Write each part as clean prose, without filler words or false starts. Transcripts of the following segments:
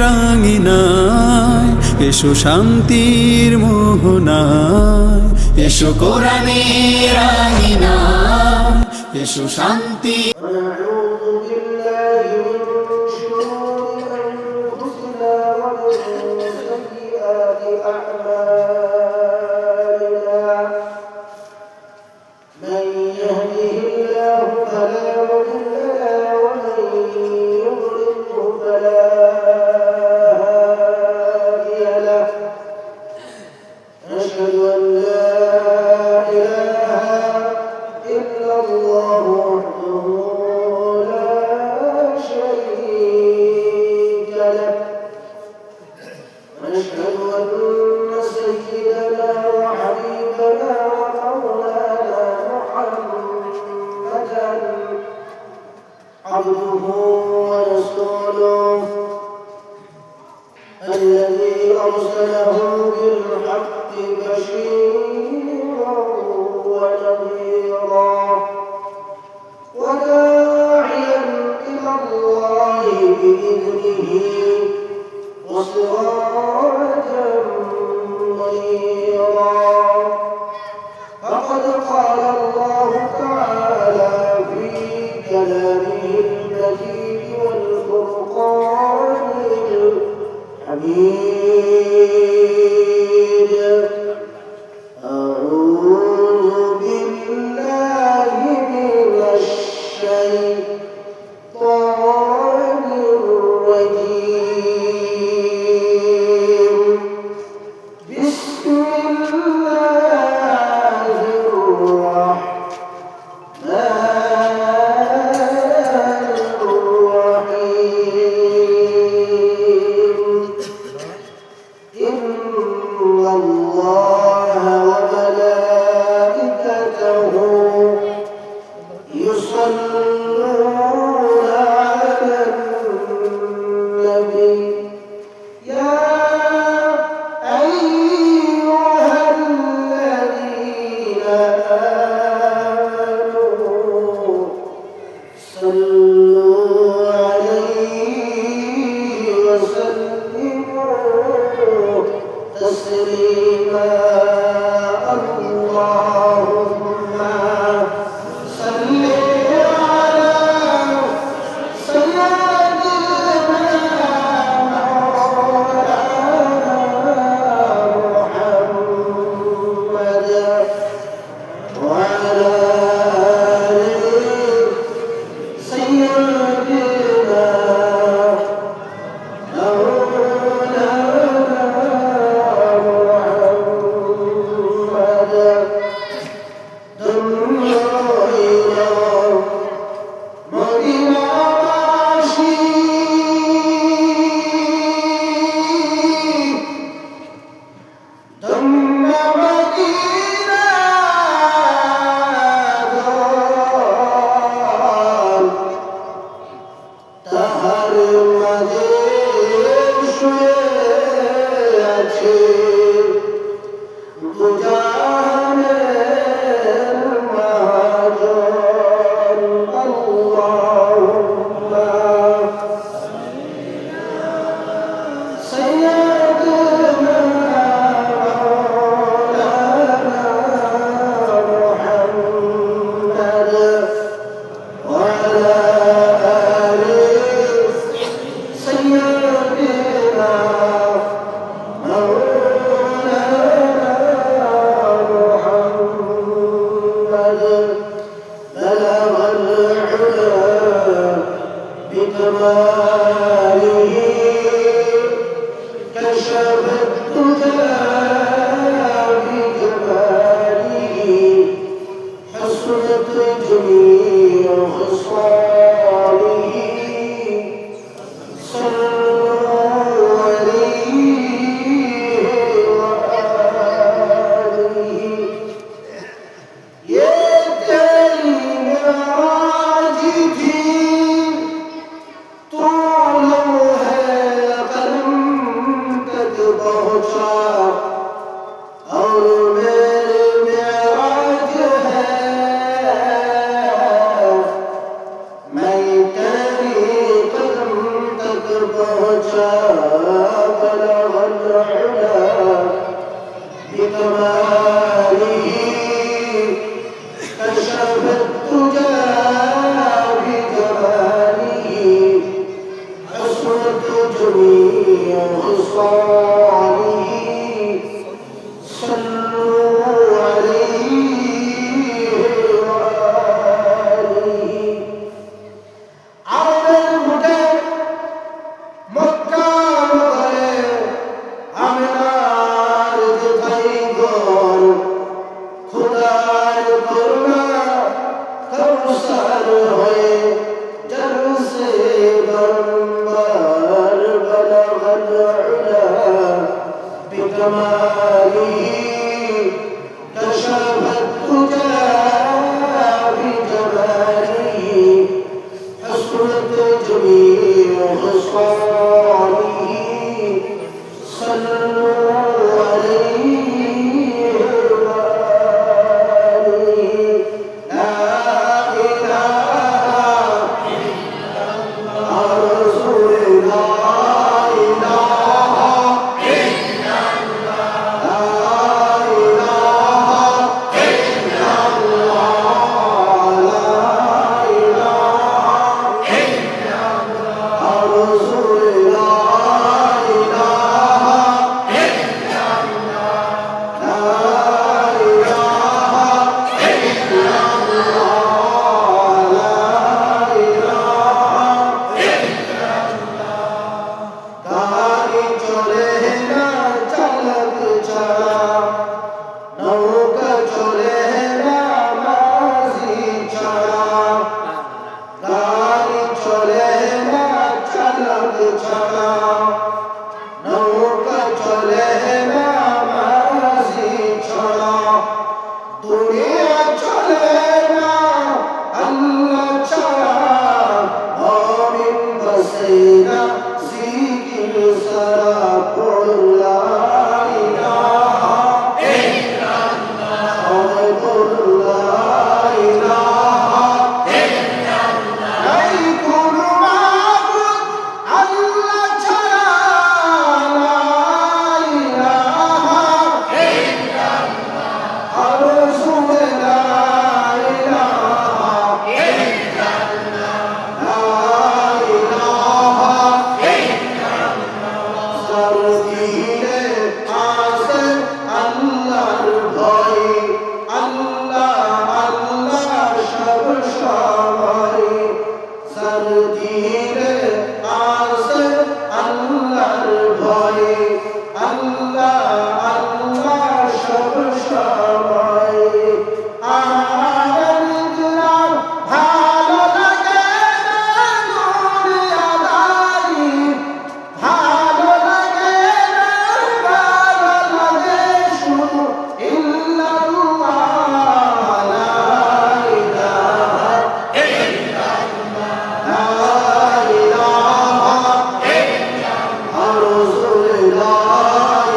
রাঙিনায় এসো শান্তির মোহনায়, এসো কোরআনের রাঙিনায় এসো শান্তি। عبده ورسوله الذي أرسله بالحق بشيرا ونذيرا وداعيا إلى الله بإذنه وسراجا منيرا. فقد قال الله تعالى في كلامه المجيد والفرقان الحميد: أعوذ بالله من الشيطان الرجيم. بسم الله الرحمن الرحيم. إن الله وملائكته يصلون على النبي يا أيها الذين آمنوا صلوا عليه وسلموا تسليما. اللهم صل على سيدنا محمد وعلى آله سيدنا مولانا محمد. دمرنا مدينة راشي دم مدينة دار তাহার মাঝে শুয়ে আছে দুজাহানের মহাজন। আল্লাহুম্মা সাইয়্যিদনা মাওলানা মুহাম্মদ وعلى آله سيدنا مولانا محمد. بلغ العلا بكماله كشف الدجى بجماله حسنت جميع خصاله. صلوا عليه وآله. يا كريم راجتين طولوا है कदम तक पहुँचा और मेरे मेराज है मैं तेरी कदम तक पहुँचा. بلغ العلا بكماله كشف الدجى بجماله حسنت جميع خصاله صلوا عليه وآله عرب المدى مكة مغرب আমিনার দিখাই গর খুদার করুণা কৌশল হয়ে জলসে বরবার বলগল উলা বিকমালিহি কশফত তুজা বিজমালিহি حسنت جميع خصاله صلوا عليه وآله لا إله إلا الله رسول الله لا إله إلا الله لا إله إلا الله لا إله رسول الله لا إله لا إله إلا الله لا إله إلا গাড়ি চলে না চালক ছাড়া নৌকা চলে না মাঝি ছাড়া গাড়ি চলে না চালক ছাড়া নৌকা চলে না মাঝি ছাড়া দুনিয়া চলে না আল্লাহ ছাড়া মুমিন বসে না জিকির সারা পড় লা ইলাহা ইল্লাল্লাহ সবাই পড় লা ইলাহা নাই কোনো মাবুদ আল্লাহ ছাড়া লা ইলাহা ইল্লাল্লাহ রাসূল লা ইলাহা ইল্লাল্লাহ লা ইলাহা ইল্লাল্লাহ সরদিলে আসে আল্লাহর ভয় আল্লাহ আল্লাহ সব সময় সরদিলে আসে আল্লাহর ভয় আল্লাহ আল্লাহ সব সময় আমার দিলাম ভালো লাগে না দুনিয়াদারি ভালো লাগে না ভালো লাগে শুধু ইল্লাল্লাহ লা ইলাহা ইল্লাল্লাহ লা ইলাহা ইল্লাল্লাহ রাসূল লা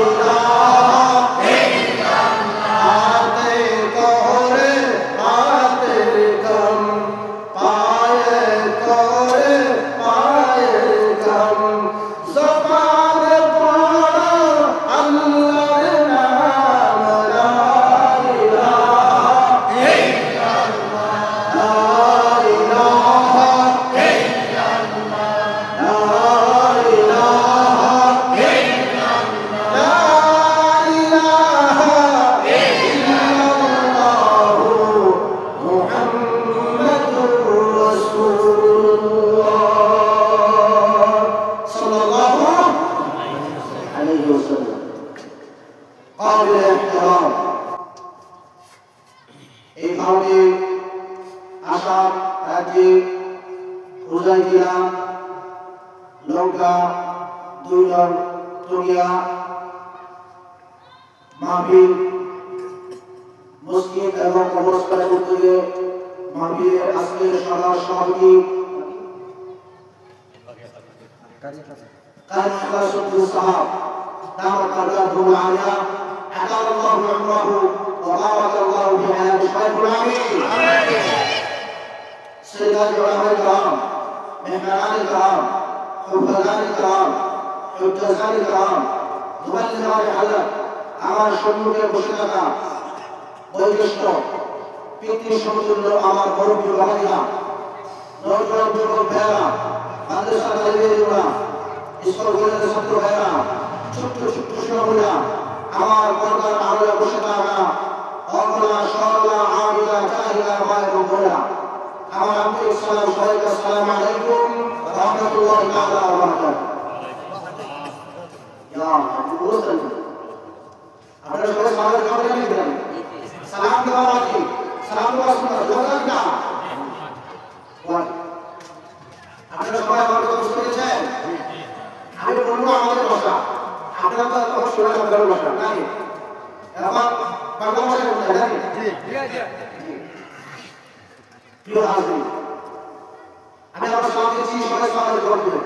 ইলাহা ইল্লাল্লাহ আতে করে আতের গম পায়ে করে পায়ের গম জবানে পড়ো আল্লাহর নাম লা ইলাহা ইল্লাল্লাহ লা ইলাহা ইল্লাল্লাহ লা ইলাহা ইল্লাল্লাহ লা ইলাহা ইল্লাল্লাহ মুহাম্মাদুর রাসূলুল্লাহ সাল্লাল্লাহু আলাইহি ওয়াসাল্লাম قابل احترام এই ভাবে আসাম রাজ্যে হুজাইবিয়া লঙ্কা দুর্গম টুরিয়া মাহফিল মসজিদ এবং কবরস্থানের উদ্যোগে মাহফিলের আজকের সভার সভাপতি কাজী খালাসুদ্দিন সাহাব দামাত বারকাতুহু আলিয়া আতাল আল্লাহু উমরাহু ওয়া বারাকাল্লাহু ফি হায়াতি শাইখুল আমিন আমিন سيدات علماء الكرام مهمان الكرام حفظان الكرام حجازان الكرام مبلغان حضرت আমার সম্মুখে বসে থাকা বয়োজ্যেষ্ঠ পিতৃ সমতুল্য আমার মুরব্বী বাবারা নওজোয়ান যুবক ভাইয়েরা মাদ্রাসা তালিবেরা স্কুল কলেজের ছাত্র ভাইয়েরা ছোট্ট ছোট্ট শিশুরা আমার পর্দার আড়ালে বসে থাকা অবলা সরলা আবিদা জাহিলা মায়ের বোনেরা আমার আন্তরিক সালাম সবাইকে আসসালামু আলাইকুম ওয়া রাহমাতুল্লাহি তাআলা ওয়া বারাকাতুহু। ইয়া বুঝছেন আপনারা সবাই সালামের জবাব দিবেন সালাম দেওয়া আছে সালাম দেওয়া সুন্নাত জবাব না আপনারা সবাই আমার কথা বুঝতে পেরেছেন আমি বলবো আমাদের ভাষা আপনারা তো তখন শোনা আমাদের ভাষা নাই এখন বাংলা ভাষা বলতে জানি জি প্রিয় হাজির আমি আমার সাথে দিচ্ছি সবাই সালামের জবাব দিবেন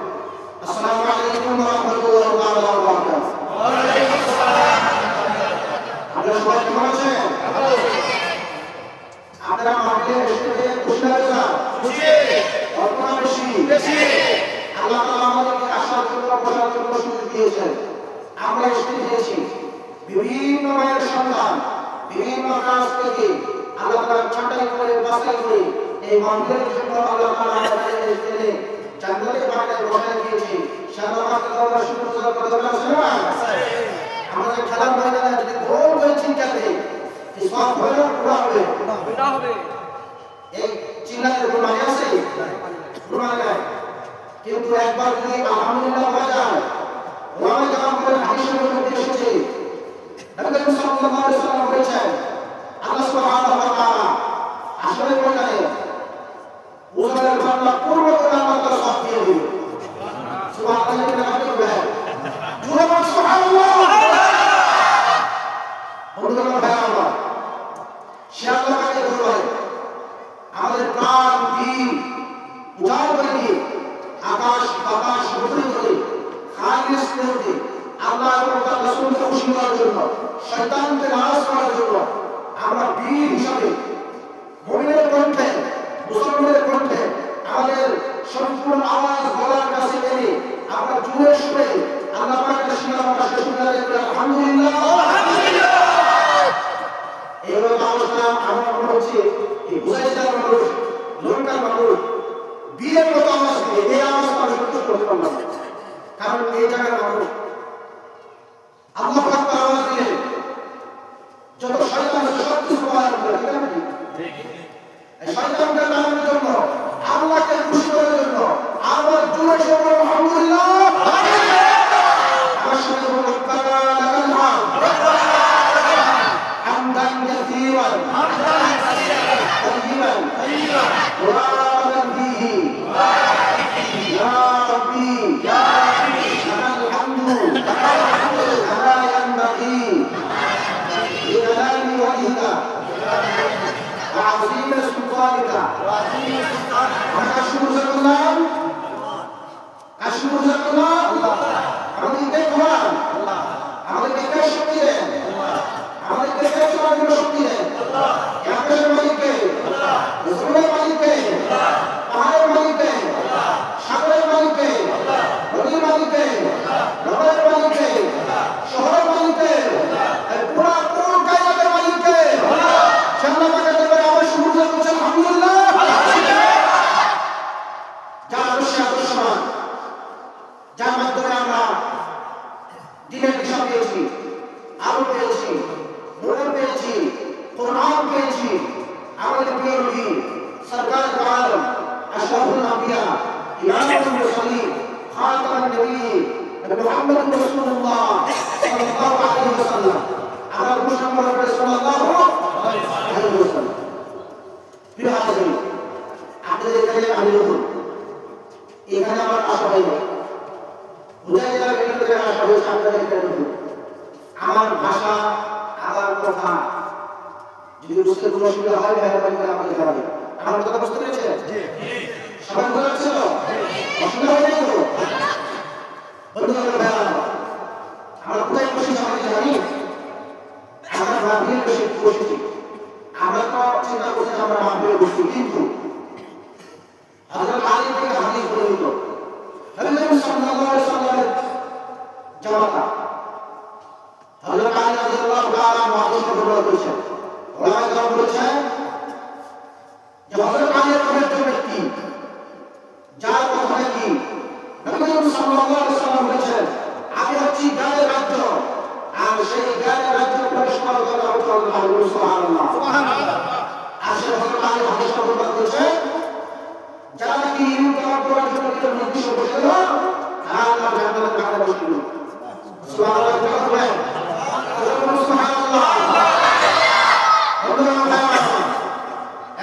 আসসালামু আলাইকুম ওয়া রাহমাতুল্লাহি ওয়া বারাকাতুহু। ওয়া আলাইকুম আসসালাম। আপনারা সবাই কেমন আছেন? আপনারা মাঠে এসে খুশি হয়েছেন? খুশি অল্পনা বেশি আল্লাহ তাআলা আমাদেরকে আসার জন্য বসার জন্য সুযোগ দিয়েছেন। আমরা এসে দিয়েছি বিভিন্ন মায়ের সন্তান বিভিন্ন কাজ থেকে আল্লাহ তাআলা ছাঁটাই করে বাছাই করে এই মন্দিরের জন্য আল্লাহ তাআলা আমাদের এখানে জান্নাতের বাগানে বসায় দিয়েছে। সাধারণত আমরা শুরু করে দরকার আছে না? আমরা যে খেলার ময়দানে যদি গোল করে চিন্তাতে এই সব হলো পুরা হবে এই চিন্তার কোনো মানে আছে? কোনো মানে নাই। কিন্তু একবার যদি আলহামদুলিল্লাহ বলা যায় ওলামায়ে কেরাম বলেন হাদিসের মধ্যে এসেছে নবী সাল্লাল্লাহু আলাইহি ওয়াসাল্লাম বলেছেন আল্লাহ সুবহানাহু ওয়া তাআলা আসলে ময়দানে ওজনের বান্দা পূর্ণ করে আল্লাহ তাআলা সব দিয়ে দিবে। সুবহানাল্লাহ কি বলে জোরে বল সুবহানাল্লাহ। বন্ধুগণ ভাই আমার সে আল্লাহকে বলবে আমাদের প্রাণ দিন উজাড় করে দিয়ে আকাশ বাতাস বদলে করে খালিস করতে আল্লাহ এবং তার রাসূলকে খুশি করার জন্য শয়তানকে নারাজ করার জন্য আমরা বীর হিসাবে মুমিনের কণ্ঠে মুসলমানের কণ্ঠে আমাদের সম্পূর্ণ আওয়াজ গলার কাছে এনে আমরা জুড়ে শুনে আল্লাহ পাকের সিনার কাছে শুনে আলহামদুলিল্লাহ আলহামদুলিল্লাহ। এইভাবে আলোচনা আমার মনে হচ্ছে এই বুঝাইতার মানুষ লঙ্কার মানুষ বীরের মতো আওয়াজ দিয়ে এই আওয়াজ মানুষ করতে পারবে না, কারণ এই জায়গার মানুষ আল্লাহ পাক তার আওয়াজ দিয়ে যত শয়তান আছে সব কিছু প্রমাণ করে ঠিক আছে এই শয়তানকে নামানোর জন্য আল্লাহকে খুশি করার জন্য আবার জোরে সরে আলহামদুলিল্লাহ আমার সাথে বলুন রব্বানা লাকাল হামদ হামদান কাসীরান طيبا مباركا فيه يا ربي لك الحمد كما ينبغي لجلال وجهك وعظيم سلطانك ونشكر لك الله আমাদেরকে কোরআন আমাদেরকে শক্তি দেন আমাদেরকে চলার জন্য শক্তি দেন আকাশের মালিককে জমিনের মালিককে পাহাড়ের মালিককে সাগরের মালিককে নদীর মালিককে নগরের মালিককে শহরের মালিককে পুরা কোন কায়নাতের মালিককে আল্লাহ পাকের দরবারে আমরা শুকর করছি আলহামদুলিল্লাহ। যার আদর্শমান যার মাধ্যমে আমরা দিনের দিশা পেয়েছি আলো পেয়েছি নূর পেয়েছি কোরআন পেয়েছি আমাদের প্রিয় নবী সরকার আলম আশরাফুল আম্বিয়া ইমামুল মুরসালিন খাতামুন নবিয়্যিন নবী মুহাম্মদ রাসূলুল্লাহ সাল্লাল্লাহু আলাইহি ওয়াসাল্লাম আমার মুসলমান নবী সাল্লাল্লাহু আলাইহি ওয়াসাল্লাম। প্রিয় হাজির আপনাদের এখানে আমি নতুন এখানে আমার আশা হয় না বুঝাই জেলার বিভিন্ন জায়গায় আশা হয়েছে আপনাদের এখানে নতুন আমার ভাষা আমার কথা যদি বুঝতে কোনো অসুবিধা হয় মেহরবানি করে আমাকে জানাবেন। আমার কথা বুঝতে পেরেছেন? সবাই বুঝতে পারছে তো? অসুবিধা হয় নাই তো? বন্ধুগণ ভাইরা আমরা কোথায় বসেছি আমরা কি জানি? আমরা মাহফিলে বসেছি। আমরা তো চিন্তা করছি আমরা মাহফিলে বসছি, কিন্তু হযরত আলী থেকে হাদিস বর্ণিত নবী সাল্লাল্লাহু জায়গায় বসে দিন। সুবহানাল্লাহ বলেন, সুবহানাল্লাহ।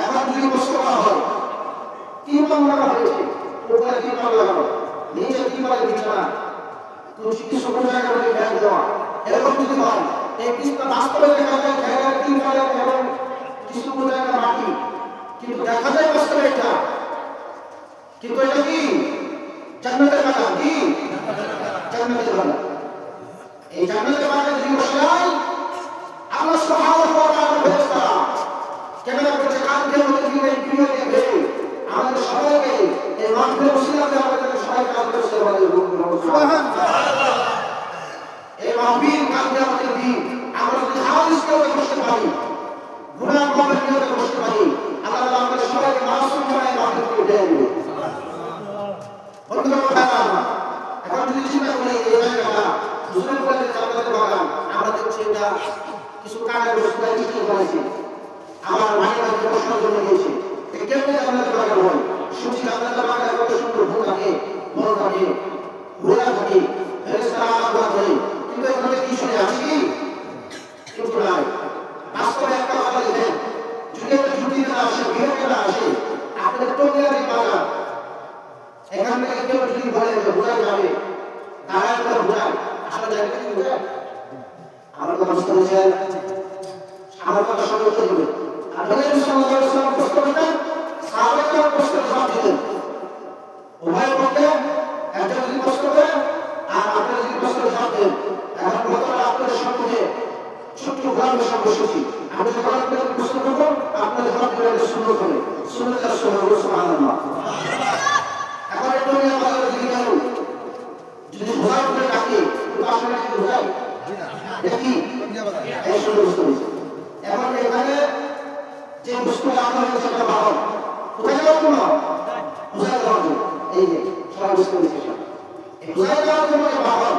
এখন যদি প্রশ্ন করা হয় তিন মামলা হয়েছে, উপরে তিন মামলা লাগানো, নিচে তিন মামলা বিছানা, কিছু কোনো জায়গায় বলে ব্যাগ দেওয়া, এরকম যদি হয় এই কিছুটা বাস্তবে দেখা যায় জায়গায় তিন মামলা এবং কিছু কোনো জায়গায় মাটি, কিন্তু দেখা যায় বাস্তবে এটা, কিন্তু এটা কি জান্নাতের বাগান, কি জান্নাতের বাগান। এই জান্নাতের বাগানে যদি বসে যায় আল্লাহ সুবহানাহু ওয়া তাআলা ফেরেশতারা কেমন করছে কালকে মধ্যে দিয়ে এই প্রিয় দিয়ে আমাদের সবাইকে এই মাহফিলে ওসিলাতে আমাদের সবাইকে কালকে ওসিলাতে সুবহানাল্লাহ। এই মাহফিল কালকে আমাদের দিন আমরা যদি হাদিস করে বসতে পারি, গুনাহ করার নিয়তে বসতে পারি, আল্লাহ তাআলা আমাদের সবাইকে মাসুম বানায় মাহফিল থেকে উঠিয়ে দিবে। বন্ধুরা এখন যদি চিন্তা করি এই জায়গাটা দুজন বলে জান্নাতের বাগান, আমরা দেখছি এটা কিছু কাজের বস্তু বিক্রি করেছে, আমার মায়ের প্রশ্ন জন্য গিয়েছে কেমনি জান্নাতের বাগান হয়। শুনছি জান্নাতের বাগানে কত সুন্দর ফুল থাকে, মন থাকে, ঘোড়া থাকে, ফেরেশতারা আওয়াজ করে, কিন্তু এখানে কি শুনে আসি কিন্তু নাই। বাস্তবে একটা কথা দেখেন, যদি একটা ছুটি না আসে, বিরতি না আসে, আপনাদের টঙ্গিয়ারি বাগান এখান থেকে কেউ যদি বলে যে ঘোড়া যাবে দাঁড়ায় করে ঘোড়ায়, আসলে জায়গাটা কি ঘোড়ায়? আমার কথা বুঝতে পেরেছেন? আমার কথা শুনে উত্তর দেবেন। আর নবী সাল্লাল্লাহু আলাইহি ওয়াসাল্লাম প্রশ্ন করতেন, সাহাবারা প্রশ্নের জবাব দিতেন। উভয় পক্ষে একজন যদি প্রশ্ন করেন আর আপনি যদি প্রশ্নের জবাব দেন, এখন বর্তমানে আপনাদের সম্মুখে ছোট্ট গ্রামের সব বসেছি, আমি যখন আপনাদের প্রশ্ন করবো আপনাদের জবাব দেবেন সুন্দর করে, সুন্দর করে সুবহানাল্লাহ। এখন একটু নিয়ে আমাদের দিকে গেল, যদি ঘোড়ার উপরে ডাকে কিন্তু আসলে কি ঘোড়ায় দেখি এই সুন্দর বস্তু। এখন এখানে যে বস্তু রাখা হয়েছে সেটা বাহন, কোথায় যাওয়ার জন্য? ঘোড়ায় যাওয়ার জন্য। এই যে সবাই বুঝতে পেরেছে, ঘোড়ায় যাওয়ার জন্য এই বাহন,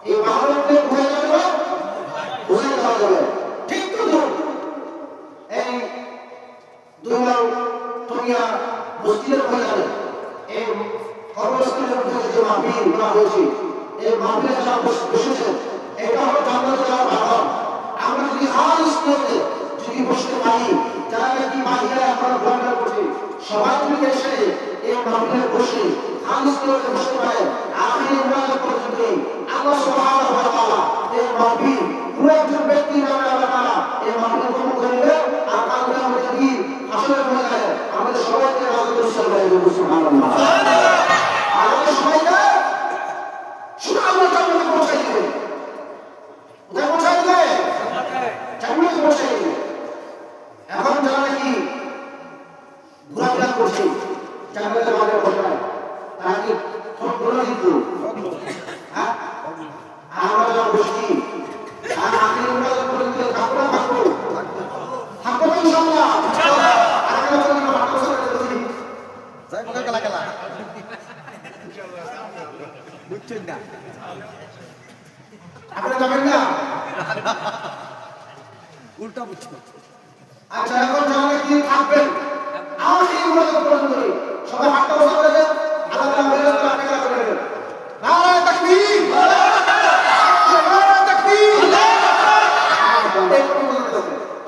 এই বাহনের ঘোড়ায় যাওয়া যাবে, ঘোড়ায় যাওয়া যাবে। ঠিক তো এই 2 নং টঙ্গিয়া মসজিদের ঘোড়া যাবে, এই কর্মস্থলের মধ্যে যে মাহফিল করা হয়েছে, এই মাহফিলে যারা বসেছেন এটা হলো জান্নাতে যাওয়ার বাহন। আমরা যদি খালিস নিয়তে যদি বসতে পারি, যারা নাকি বাহিরে এখন ঘোরাঘুরি করছে সবাই যদি এসে এই মাহফিলে বসে খালিস নিয়তে বসতে পারে, আখির ইবাদত পর্যন্ত আল্লাহ সুবহানাহু ওয়া তাআলা এই মাহফিল পুরো একজন ব্যক্তি নামে আল্লাহ তাআলা এই মাহফিল কবুল করবে। আর কালকে আমাদের দিন আসলে হয়ে যায় আমাদের সবাইকে রাজুল সাল্লাল্লাহু সুবহানাল্লাহ। আমাদের সবাইকে শুধু আল্লাহ জান্নাতে পৌঁছাই দিবে। কোথায় পৌঁছাই দিবে? জান্নাতে পৌঁছাই দিবে। এখন যারা নাকি ঘোরাফেরা করছে জান্নাতের বাগানে বসায়, তারা কি সব ঘোরা দিত? হ্যাঁ, আমরা যারা বসছি আর আপনি ইবাদত করতে থাকবো না থাকবো থাকবো না ইনশাআল্লাহ। আর কেন বলেন না ভালো করে দেখি যাই বলে গেলা গেলা বুঝছেন না আপনি যাবেন না, উল্টা বুঝছেন। আচ্ছা এখন যারা কি থাকবেন আমার এই ইবাদত পর্যন্ত সবাই হাতটা বসা করে দেন, আল্লাহ তাআলা মেরে দেন, আপনি করে দেন। নারায়ে তাকবীর, নারায়ে তাকবীর।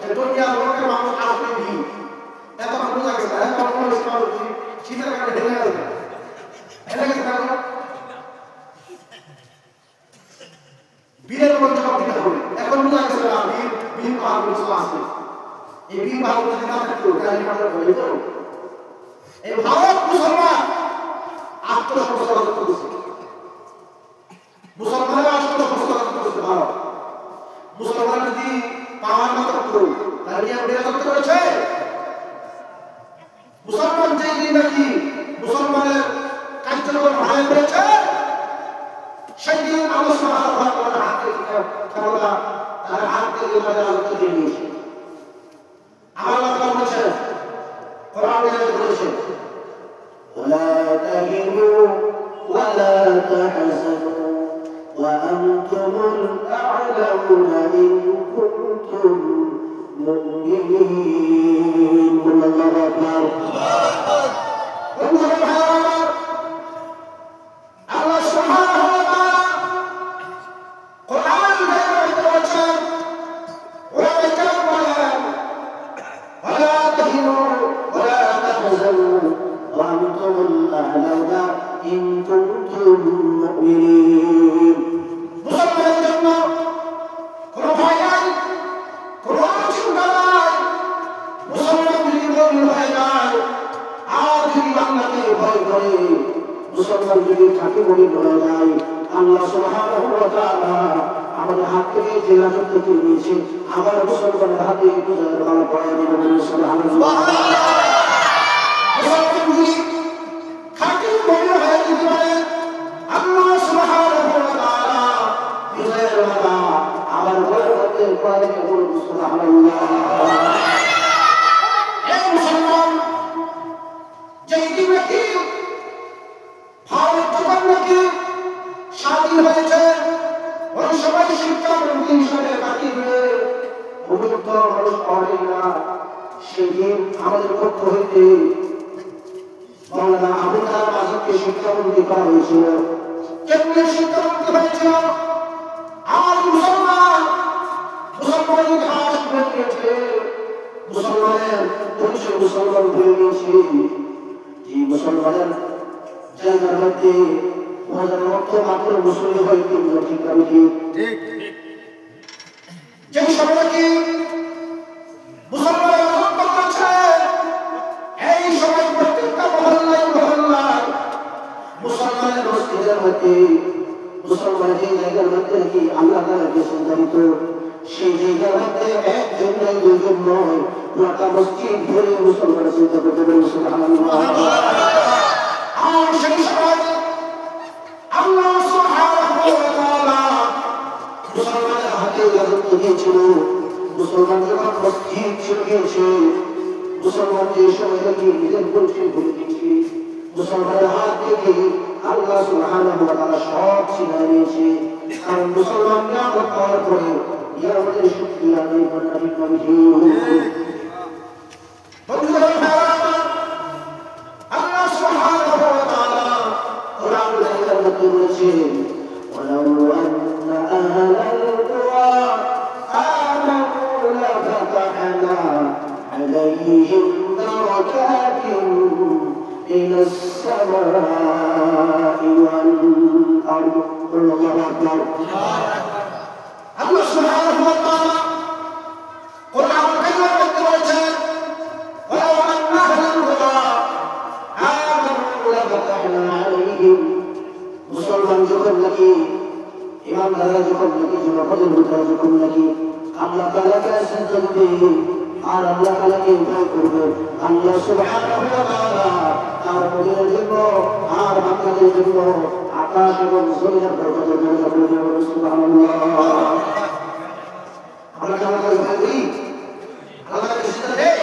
এই দুনিয়া লোকের মানুষ আসবে কি এত ভালো লাগে না, এত ভালো লাগে শীতের কারণে ঢেলে গেল ঢেলে গেছে কেন? বীরের মধ্যে জবাব দিতে হবে। এখন বোঝা গেছে না বীর বাহাদুর আছে, এই বীর বাহাদুর যদি না থাকতো তাহলে আমরা হয়ে যেত। এই ভারত মুসলমান আত্মসমর্পণ করতেছে, মুসলমানরা আত্মসমর্পণ করতেছে। ভারত মুসলমান যদি পাওয়ার না থাকতো তাহলে কি আমরা রাজত্ব করেছে? মুসলমান যেই দিন নাকি মুসলমানের কার্যক্রম হারায় করেছে সেই দিন আল্লাহ সুবহানাহু ওয়া তাআলা হাতে ক্ষমতা তার হাত থেকে আমাদের রাজত্ব দিয়ে নিয়েছে। আল্লাহ তাআলা বলেছেন, কোরআনে বলেছেন, ওয়ালা তাহিনু ওয়ালা তাহজানু ওয়া আনতুমুল আ'লাউনা ইন কুনতুম মুমিনিন। আল্লাহু আকবার। আল্লাহ সুবহানাহু ওয়া তাআলা আল্লাহ সুবহানাহু ওয়া তাআলা আমাদের হাত থেকে যে রাজত্ব তুলে নিয়েছে আমার মুসলমানের হাতে বিজয়ের মালা পরিয়ে দিবেন সুবহানাল্লাহ। মুসলমানগুলি খাঁটি মুমিন হয়ে যেতে পারে আল্লাহ সুবহানাহু ওয়া তাআলা বিজয়ের মালা আমার ঘরের মধ্যে পরিয়ে দিবেন সুবহানাল্লাহ। এই মুসলমান যেই দিন নাকি ভারত যখন নাকি স্বাধীন হয়েছে ওই সময় শিক্ষা মন্ত্রী হিসেবে কাটিয়ে উপযুক্ত মানুষ পাওয়া না সেদিন আমাদের পক্ষ হইতে মৌলানা আবুল কালাম আজাদকে শিক্ষামন্ত্রী করা হয়েছিল। কেমনি শিক্ষামন্ত্রী হয়েছিল? আর মুসলমান ইতিহাস ভুলে গিয়েছে, মুসলমানের পরিচয় মুসলমান ভুলে গিয়েছে। এই মুসলমানের জায়গার মধ্যে রক্ত মাত্র মুসলিম হয়ে কিন্তু ঠিক আমি ঠিক যে সময়কে মুসলমান রক্ত করছে এই সময় প্রত্যেকটা মহল্লায় মহল্লায় মুসলমানের মসজিদের মধ্যে মুসলমান যে জায়গার মধ্যে নাকি আল্লাহ তাআলাকে সন্ধানিত সেই জায়গার মধ্যে একজন নয় দুজন নয় পুরাটা মসজিদ ভরে মুসলমানের চিন্তা করতে পারে সুবহানাল্লাহ। আর সেই সময় আল্লাহ সুবহানাহু ওয়া তাআলা মুসলমানের হাতে রাজত্ব দিয়েছিল। মুসলমান যখন মসজিদ ছেড়ে গিয়েছে মুসলমান যে সময় নাকি নিজের পরিচয় ভুলে গিয়েছে মুসলমানের হাত থেকে আল্লাহ সুবহানাহু ওয়া তাআলা সব ছিনিয়ে নিয়েছে। কারণ মুসলমান নিয়ামত পাওয়ার পরে নিয়ামতের শুকরিয়া আদায় করে না ঠিক আমি ঠিক আল্লাহ সুবহানাহু ওয়া তাআলা কোরআনের আয়াতের মধ্যে বলেছেন ওয়ালাউ আন্না আহলাল কুরা আমানু লাফাতাহনা আলাইহিম বারাকাতিন মিনাস সামাই ওয়াল আরদ। আল্লাহু আকবার। আল্লাহ সুবহানাহু ওয়া তাআলা কোরআনের কারিমের মধ্যে বলেছেন ওয়ালাউ আন্না আহলাল কুরা মুসলমান যখন নাকি ইমানদাররা যখন নাকি জনপদের ভিতরে যখন নাকি আল্লাহ তাআলাকে সিজদা দিবে আর আল্লাহ তাআলাকে ভয় করবে আল্লাহ সুবহানাহু ওয়া তাআলা তার মুমিনের জন্য আর বান্দাদের জন্য আকাশ এবং জমিনের বরকতের ব্যবস্থা করে দেবেন সুবহানাল্লাহ। আমরা যারা ভয় করি আল্লাহকে সিজদা দেই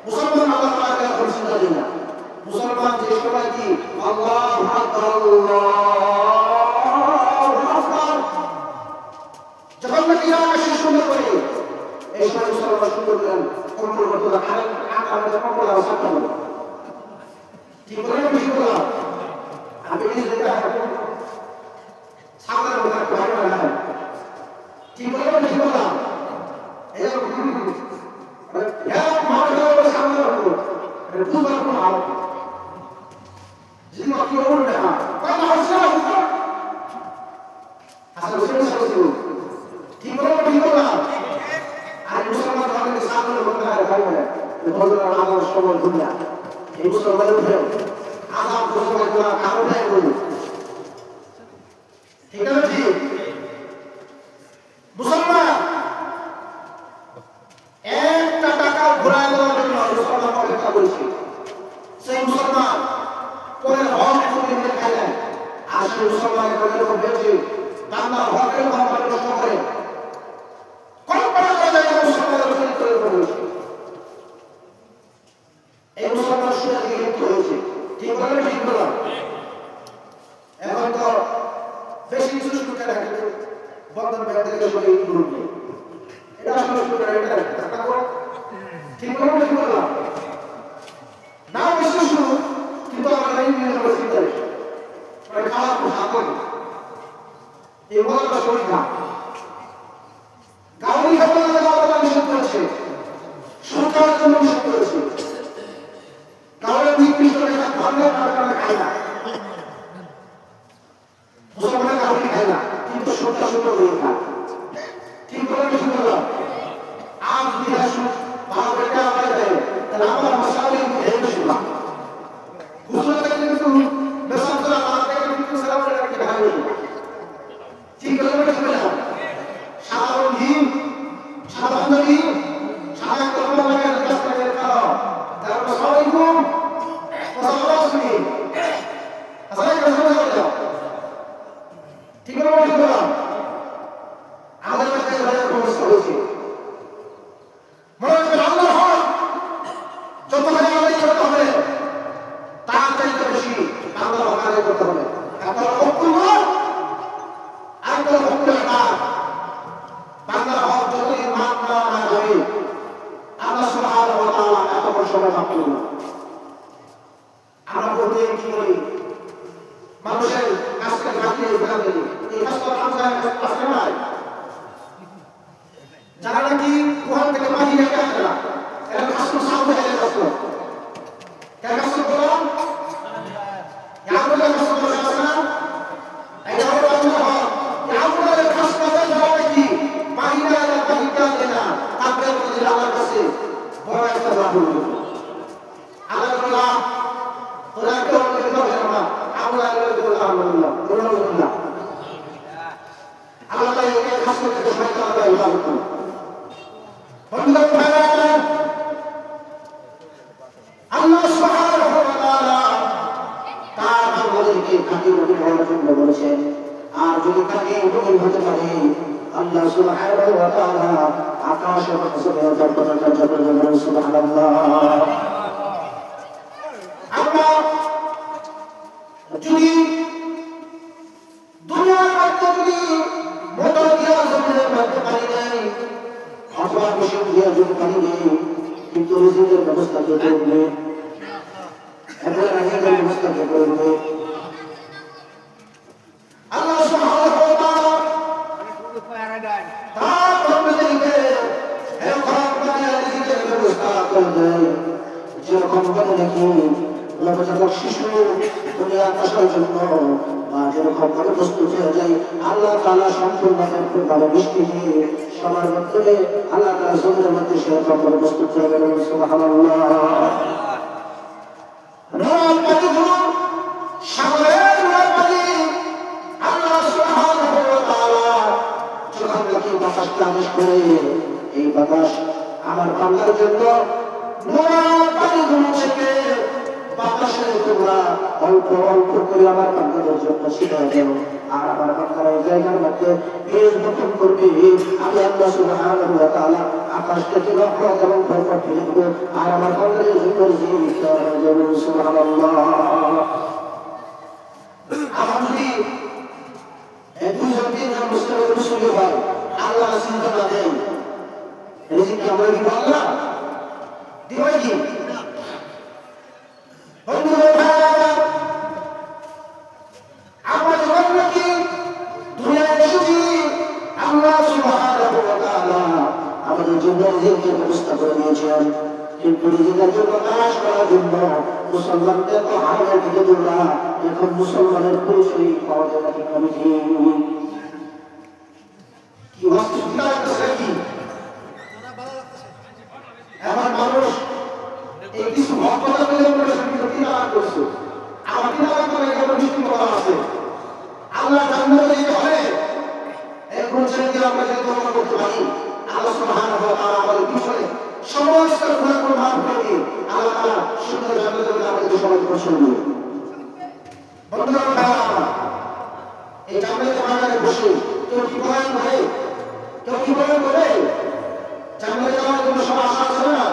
মুসলমান আল্লাহ তাআলাকে এখন সিজদা দেয় না। মুসলমান যে সবাই কি আল্লাহু আকবার আল্লাহু আকবার যখন নাকি আকাশে সুন্দর করে এই সময় মুসলমান সুন্দর করেন কম্বল করতে রাখেন আমাদের কম্বল আর সাকাম ঠিক করে বেশি বলা আমি নিজে সামনে ওটা ভালো না ঠিক করে বেশি বলা এরকম ভালো সামনে রাখবো এটা দুবার কোন আলো জিমা কি ওর না কথা হচ্ছে না আসলে বুঝতে ঠিক করে ঠিক বলা আর মুসলমান ধর্মের সামনে বলতে হয় ভাই বলে বলরা আমার সময় দুনিয়া এই মুসলমানের উপরে আযাব মুসলমান করা কারণে বলি ঠিক আছে ঠিক মুসলমান একটা টাকা ঘুরায় দেওয়ার জন্য মুসলমান অপেক্ষা করেছে সেই মুসলমান কোন হক মুসলিমদের খায় আর সেই মুসলমানের কোন রকম বেশি বাংলা হকের ভাবে নষ্ট করে কল্পনা করা যায় না মুসলমানের চরিত্রের উপর রয়েছে এই মুসলমান সুরা থেকে লিপ্ত হয়েছে ঠিক বলে ঠিক বললাম এখন তো বেশি কিছু শুরু করে রাখে বন্ধন ব্যাংক থেকে সরে গ্রুপ নেই এটা আসলে শুরু করে এটা ঠিক বলে ঠিক বললাম না বেশি শুরু কিন্তু আমরা এই নিয়ে যাবো চিন্তা মানে খাওয়া হাত এই বলাটা শরীর না গাড়ি খাওয়া আল্লাহ নিষেধ করেছে সরকার জন্য নিষেধ করেছে কারণ নিকৃষ্ট রেখা ধর্ম কারণে খায় না মুসলমান গাড়ি খায় না কিন্তু সত্য সত্য হয়ে খায় ঠিক করে বেশি বললাম আজ ইতিহাস ভালো করে আমার দেয় তাহলে আমার মশালে এই বেশি না হুজুর থেকে কিন্তু বেসান্তরা আমার থেকে কিন্তু সালাম করে রাখতে ভালো ঠিক না ঠিক না আমাদের কাছে ঘরের ব্যবস্থা হয়েছে মনে রাখবেন আল্লাহর হক যতখানি আদায় করতে হবে তার চাইতে বেশি আল্লাহর হক আদায় করতে হবে আপনার হক করবো আপনার হক করে না বাংলার হক যতই মান না হবে আল্লাহ সুবহানাহু ওয়া তাআলা এত বড় সময় মাফ করবেন আমরা বলতে কি করি মানুষের কাজকে বাকিয়ে ফেলা দেয় এই কাজটা আমাদের কাছে নাই যারা নাকি ওখান থেকে বাড়ি রেখে আসে না এরা কাজটা সামনে এসে আসলো কেন কাজটা করলাম আমাদের কাজটা করে আসে না এই হলো আমাদের কাজটা যাওয়া কি বাহিরে বাহিরে না তারপরে যদি আল্লাহর কাছে বড় একটা লাভ হলো আল্লাহ তোরা কেউ হবে না আমরা আলহামদুলিল্লাহ আলহামদুলিল্লাহ আল্লাহ তাই এই কাজ করতে শয়তান আল্লাহ ইবাদত করুন বন্ধু ভাইরা আল্লাহ সুবহানাহু ওয়া তাআলা তার বান্দাদেরকে খাঁটি মুমিন হওয়ার জন্য বলেছেন আর যদি খাঁটি মুমিন হতে পারে আল্লাহ সুবহানাহু ওয়া তাআলা আকাশে পৌঁছবে তার কথা বলেন সুবহানাল্লাহ আমরা যদি দুনিয়ার মধ্যে যদি মোটর দিয়া জমিনের মধ্যে পানি নেই অথবা মেশিন দিয়া যদি পানি নেই কিন্তু রিজিকের ব্যবস্থা কে করবে এখন রিজিকের ব্যবস্থা কে করবে আল্লাহ সুবহানাহু ওয়া তাআলা তার বান্দাদেরকে এরকম করে রিজিকের ব্যবস্থা করে দেয় যেরকম করে দেখি নবজাতক শিশু দুনিয়ার আসার জন্য মা যেরকম ভাবে প্রস্তুত হয়ে যায় আল্লাহ তাআলা সম্পূর্ণভাবে বৃষ্টি দিয়ে সবার মধ্যে আল্লাহ তাআলা জমির মধ্যে সেরকম ভাবে প্রস্তুত হয়ে গেল সুবহানাল্লাহ রব পানিগুলো সাগরের রব পানি আল্লাহ সুবহানাহু ওয়া তাআলা যখন নাকি বাতাসকে আদেশ করে এই বাতাস আমার বান্দার জন্য নোনা পানিগুলো থেকে বাতাসের তোমরা অল্প অল্প করে আমার বান্দাদের জন্য ছিটিয়ে দেও আর আমার বান্দারা এই জায়গার মধ্যে বীজ বপন করবে আমি আল্লাহ সুবহানাহু ওয়া তাআলা আকাশ থেকে রহমত এবং বরকত ফিরে দেব আর আমার বান্দাদের জন্য রিজিক হয়ে যাবে সুবহানাল্লাহ আমার যদি দুইজন তিনজন মুসলিমের মুসলিম হয় আল্লাহ চিন্তা না দেন রিজিক কি আমরা দিব আল্লাহ দিবে কি আমাদের জন্য রিজিকের ব্যবস্থা করে দিয়েছেন কিন্তু রিজিকের জন্য তালাশ করার জন্য মুসলমানদের তো হারের দিকে দৌড়া এখন মুসলমানের পরিচয় পাওয়া যায় না কমিটি কি অসুবিধা লাগতেছে কি এখন মানুষ এই কিছু ভক্ততা পেলে তিনাবাদ করছে আমার তিনাবাদ করে এখানে বৃষ্টি কথা আছে আল্লাহ জান্নাতে যেতে হবে এখন ছেড়ে দিয়ে আমরা যদি দোয়া করতে পারি আল্লাহ সুবহানাহু ওয়া তাআলা আমাদের পিছনে সমস্ত গুনাহগুলো মাফ করে দিয়ে আল্লাহ তাআলা সুন্দর জান্নাতে আমাদের সবাইকে পৌঁছে দিবে বন্ধুরা ভাইরা এই জান্নাতের বাগানে বসে কেউ কি বয়ান করে কেউ কি বয়ান করে জান্নাতে যাওয়ার জন্য সব আশা আছে না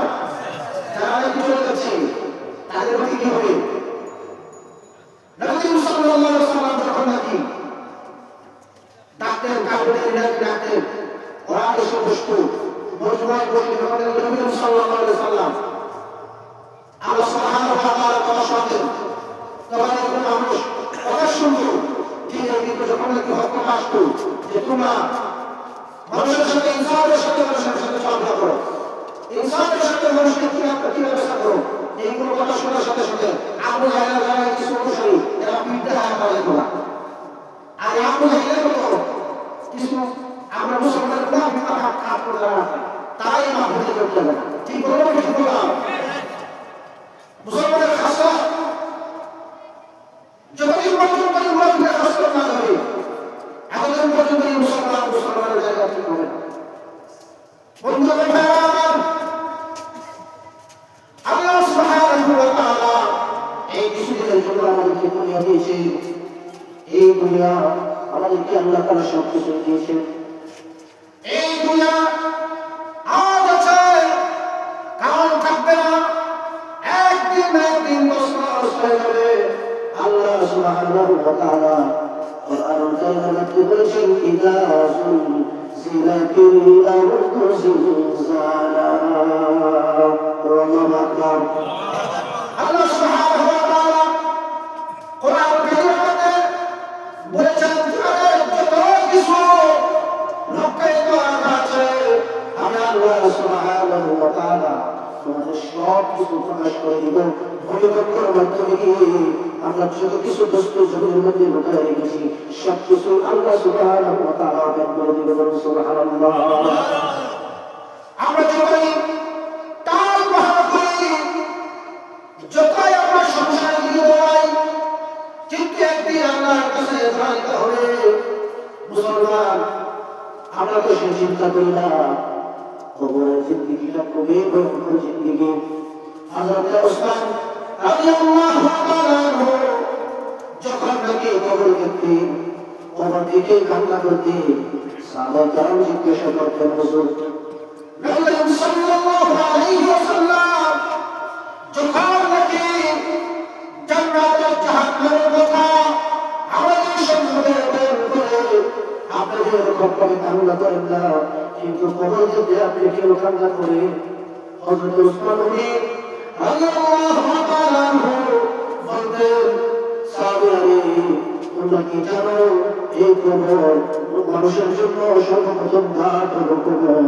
যারা নাকি চলে যাচ্ছে তাদের প্রতি কি হবে নবী সাল্লাল্লাহু আলাইহি ওয়াসাল্লাম যখন নাকি ডাক্তার কাপড়ের ডাক্তার ওরা এসে বসতো বসবাস বসে যখন নবী সাল্লাল্লাহু আলাইহি ওয়াসাল্লাম আল্লাহ সুবহানাহু ওয়া তাআলা কথা শুনতেন তখন একজন মানুষ কথা শুনতো ঠিক কিন্তু যখন নাকি হক আসতো যে তোমরা মানুষের সাথে ইনসানের সাথে মানুষের সাথে চলাফেরা করো ইনসানের সাথে মানুষকে কি ব্যবস্থা করো এইগুলো কথা শোনার সাথে সাথে আবু জাহেল যারা কিছু অনুসারী এরা পিঠে হাত পাওয়া যেত না আর আবু জাহেলের মতো কিছু আমরা মুসলমান কাজ করে যারা আছে তারাই মাফ হতে করতে হবে ঠিক বলবো কিছু বললাম মুসলমানের খাসা যতদিন পর্যন্ত মুসলমানের খাসা না হবে এতদিন পর্যন্ত মুসলমানের জায়গা ঠিক হবে না বন্ধুরা আল্লাহ সুবহানাহু ওয়া তাআলা এই কিছুদিনের জন্য আমাদেরকে দুনিয়া দিয়েছে এই দুনিয়া আমাদেরকে আল্লাহ তাআলা সব কিছু দিয়েছেন। এই দুনিয়া আজ আছে, কাল থাকবে না, একদিন না একদিন তছনছ হয়ে যাবে। আল্লাহ সুবহানাহু ওয়া তাআলা কুরআনুল কারীমের মধ্যে বলেছেন, ইযা যুলজিলাতিল আরদু জিলজালাহা। আল্লাহু আকবার। আল্লাহ সুবহানাহু ওয়া তাআলা কুরআনুল কারীমের মধ্যে বলেছেন, যত কিছু লুকায়িত আছে আমি আল্লাহ সুবহানাহু ওয়া তাআলা তোমাদের সব কিছু প্রকাশ করে দিব। ভূমিকম্পের মাধ্যমে আমরা যত কিছু বস্তু জমির মধ্যে লুকায় রেখেছি সব কিছু আল্লাহ সুবহানাহু ওয়া তাআলা বের করে দিবে। সুবহানাল্লাহ। আমরা যতই টাল বাহানা করি, যতই আমরা সংসারে যাই, কিন্তু একদিন আল্লাহর কাছে জানতে হবে। মুসলমান, আমরা তো সে চিন্তা করি না, কবরের জিন্দেগিটা খুবই ভয়ঙ্কর জিন্দেগি। হযরত ওসমান রাদিয়াল্লাহু তাআলা যখন নাকি কবর দেখতেন, কবর দেখে কান্না করতেন, সাহাবায়ে কেরাম জিজ্ঞাসা করতেন, হুজুর নবী সাল্লাল্লাহু আলাইহি ওয়াসাল্লাম যখন নাকি জান্নাত ও জাহান্নামের কথা আমাদের সম্মুখে বলেন করে আপনাদের এরকম করে কান্না করেন না, কিন্তু কবর যদি আপনি কেউ কান্না করে। হযরত ওসমান রাদিয়াল্লাহু তাআলা বলতেন, সাহাবীরা তোমরা কি জানো এই কবর মানুষের জন্য সর্বপ্রথম ঘাট হলো কবর।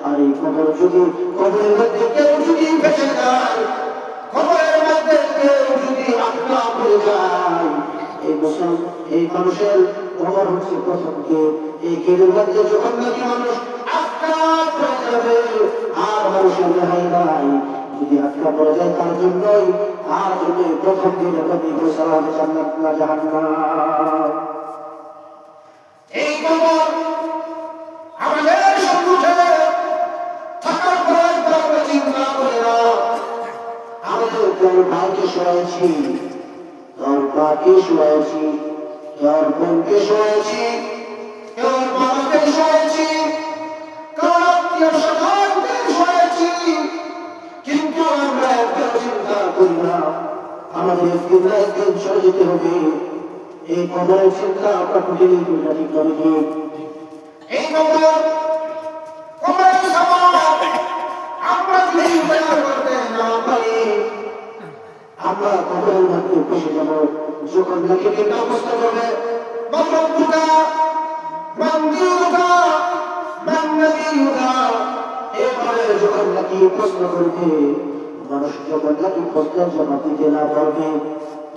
আর এই কবর যদি কবরের মধ্যে কেউ যদি ফেসে যায়, কবরের মধ্যে কেউ যদি আটকা পড়ে যায়, এই মানুষের কবর হচ্ছে প্রথম গেট। এই গেটের মধ্যে যখন নাকি মানুষ আটকা পড়ে যাবে আর মানুষের রেহাই নাই, যদি আটকা পড়ে যায় তার জন্যই আর যদি প্রথম গেটের মধ্যে ফয়সালা হবে জান্নাত না জাহান্নাম। এই কবর আমাদের সম্মুখে থাকার পর আমরা চিন্তা করি না, আমাদের কোন ভাইকে শোয়াইছি, তোর মাকে শোয়াইছি, তোর বোনকে শোয়াইছি, তোর বাবাকে শোয়াইছি, তোর আত্মীয় স্বজনকে শোয়াইছি, কিন্তু আমরা একটা চিন্তা করি না আমাদের একদিন না একদিন চলে যেতে হবে। এই কবরের চিন্তা আমরা কঠিন ঠিক করি। এই কবরের সমাজ আমরা যদি উপায় করতে না পারি, আমরা কবরের মধ্যে বসে যাব। যখন নাকি চিন্তা অবস্থা করবে, মন্দিরুকা মন্দিরুকা মন্দিরুকা, এরপরে যখন নাকি প্রশ্ন করবে, মানুষ যখন নাকি প্রশ্নের জবাব দিতে না পারবে,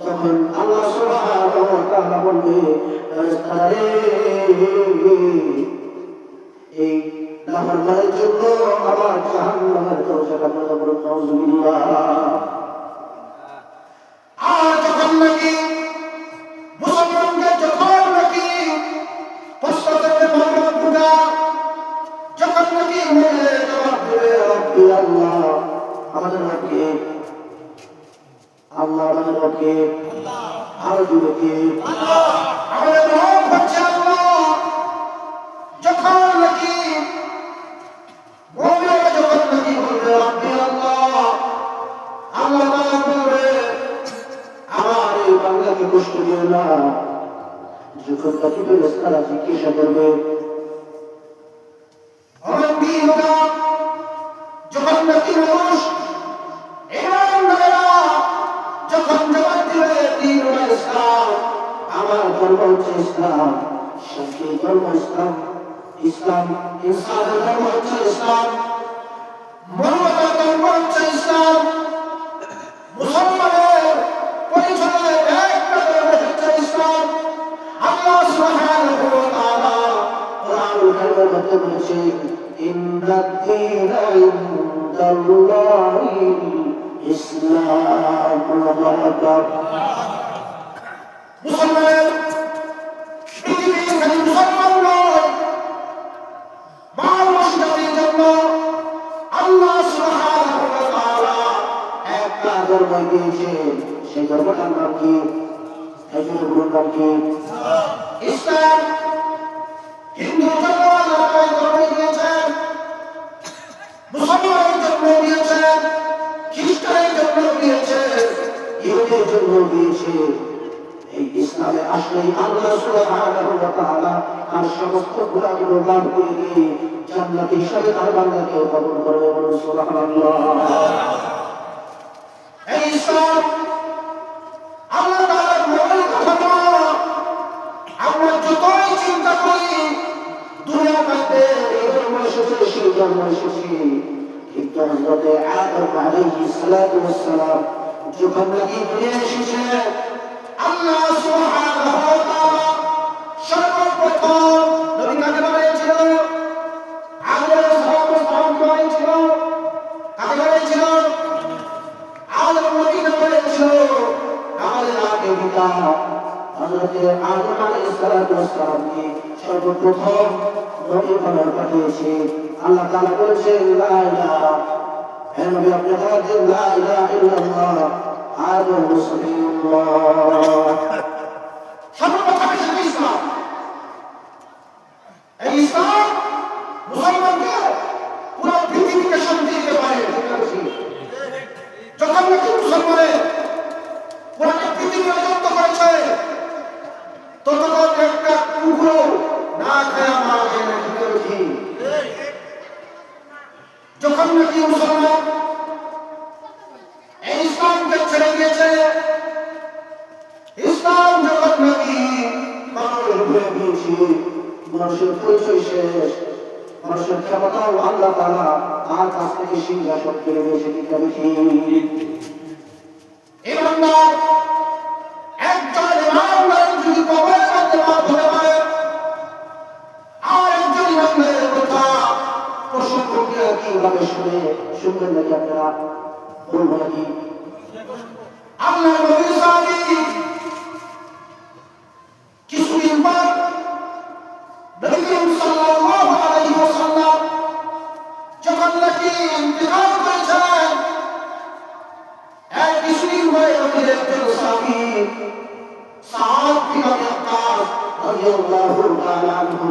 তখন আল্লাহ সুবহানাহু ওয়া তাআলা বলবে, আরে এই নাফরমানের জন্য আমার জাহান্নামের দরজাটা বন্ধ করুন। নাউযুবিল্লাহ। আর যখন নাকি মুসলমানকে যখন নাকি প্রশ্ন করবে মোহাম্মদুল্লাহ, যখন নাকি বলবে জবাব দেবে রব্বি আল্লাহ, আমাদের রবকে, আল্লাহ আমাদের রবকে, আরো জুড়ে কে, আমাদের রব হচ্ছে আল্লাহ। যখন নাকি বলবে, যখন নাকি বলবে রব্বি আল্লাহ, আল্লাহ তাআলা বলবে আমার এই বান্দাকে কষ্ট দিও না। যখন নাকি ফেরেশতারা জিজ্ঞাসা করবে যখন নাকি মানুষ যখন জবাব দিবে দ্বীনুল ইসলাম, আমার ধর্ম হচ্ছে ইসলাম, শান্তি ধর্ম ইসলাম, ইসলাম ইনসানের ধর্ম হচ্ছে ইসলাম, মানবতার ধর্ম হচ্ছে ইসলাম, মুসলমানের পরিচয় একটা ধর্ম হচ্ছে ইসলাম। আল্লাহ সুবহানাহু ওয়া তাআলা কুরআনুল কারীমের মধ্যে বলেছেন, ইন্নাদ-দীনা ইনদাল্লাহিল ইসলাম। আল্লাহু আকবার। মুসলমানের পৃথিবীর খালি মুসলমান নয়, মানব জাতির জন্য আল্লাহ সুবহানাহু ওয়া তাআলা একটা ধর্ম দিয়েছেন। সেই ধর্মটার নাম কি? এই ধর্মটার নাম কি? ইসলাম। মুসলিমদের জন্য দিয়েছে। এই ইসলামে আসলেই আল্লাহ সুবহানাহু ওয়া তাআলা আর সমস্ত গুনাহগুলো মাফ করে দিয়ে জান্নাতি হিসাবে তার বান্দাকে কবুল করবে, বলুন সুবহানাল্লাহ। এই ইসলাম আল্লাহ তাআলার মনের কথা না। আমরা যতই চিন্তা করি দুনিয়ার মধ্যে এই ধর্ম এসেছে, সেই ধর্ম এসেছে, কিন্তু হযরত আদম আলাইহিস সালাতু ওয়াস সালাম যখন নবী দুনিয়ায় এসেছে, আল্লাহ সুবহানাহু ওয়া তাআলা সর্বপ্রথম নবী কাকে বানিয়েছিল? আদম সালামকে বানিয়েছিল। কাকে বানিয়েছিল? আদম নবীকে বানিয়েছিল। আমাদের আগে পিতা হযরত আদম আলাইহিস সালাতু ওয়াস সালামকে সর্বপ্রথম নবী বানিয়ে পাঠিয়েছে। আল্লাহ তাআলা বলেছেন লা ইলাহা, হে নবী আপনি বলেন লা ইলাহা ইল্লাল্লাহ আদম রাসূলুল্লাহ। সর্বপ্রথম এসেছে ইসলাম। এই ইসলাম মুসলমানকে পুরো পৃথিবীকে শান্তি দিতে পারে। যখন নাকি মুসলমানের পুরো পৃথিবী রাজত্ব করেছে, ততক্ষণ একটা টুকরো না খায়া মারা যায় না। কি করেছি? যখন নাকি মুসলমান এই ইসলামকে ছেড়ে গিয়েছে, ইসলাম যখন নাকি মানুষের উপরে গিয়েছে, মানুষের পরিচয় শেষ, মানুষের ক্ষমতাও আল্লাহ তাআলা তার কাছ থেকে সিংহাসন কেড়ে নিয়েছে। কি করেছি? ইমানদার একজন ইমানদার যদি কবরের মধ্যে মাপ হতে পারে, আর একজন ইমানদারের কথা প্রশ্ন প্রক্রিয়া কিভাবে শুনবেন নাকি আপনারা? বলবো নাকি? আল্লাহ নবী সাহাবী কিছুদিন পর নবী করিম সাল্লাল্লাহু আলাইহি ওয়াসাল্লাম যখন নাকি ইন্তেকাল করেছেন, এক কিছুদিন পরে নবীর একজন সাহাবী সাদ বিন আবি ওয়াক্কাস রাদিয়াল্লাহু তাআলা আনহু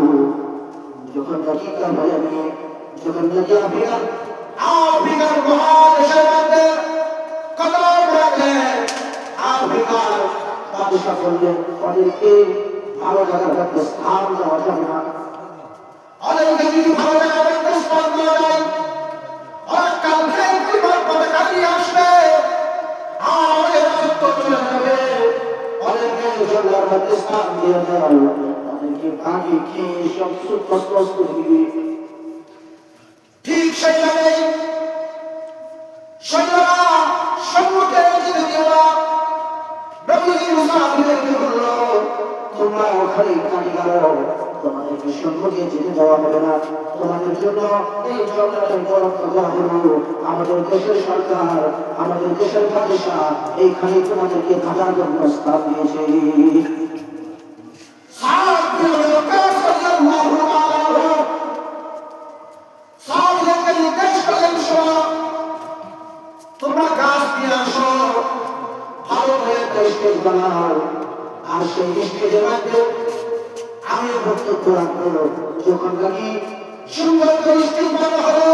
যখন নাকি কাবায় নিয়ে যখন নাকি আফ্রিকার মহাদেশের মধ্যে কদম রাখলেন, আফ্রিকার বাদশা বললেন ওদেরকে ভালো জায়গার মধ্যে স্থান দেওয়া যাবে না। ওদেরকে যদি ভালো জায়গার মধ্যে স্থান দেওয়া যায়, ওরা কালকে পতাকা নিয়ে আসবে আর আমাদের রাজত্ব চলে যাবে। ওদেরকে জায়গার মধ্যে স্থান দিয়ে দেয়, ওদেরকে ভাগে খেয়ে সব সুস্পষ্ট দিবি। ঠিক সেইভাবে সৈন্যরা সম্মুখে যেতে দিওয়া নবী মুসাফিরকে বলল, তোমরা ওখানে কাটি গেল, তোমাদেরকে সম্মুখে যেতে দেওয়া হবে না। তোমাদের জন্য এই জঙ্গলের বরফ দেওয়া হলো। আমাদের দেশের সরকার, আমাদের দেশের বাদশা এইখানে তোমাদেরকে থাকার জন্য প্রস্তাব দিয়েছে। সাদ বিন আবি ওয়াক্কাস রাদিয়াল্লাহু তাআলা আনহু সাহাবীদেরকে নির্দেশ করলেন, শোনো, তোমরা গাছ নিয়ে আসো, ভালো করে স্টেজ বানাও, আর সেই স্টেজের মধ্যে আমি বক্তব্য রাখবো। যখন নাকি সুন্দর করে স্টেজ বানানো হলো,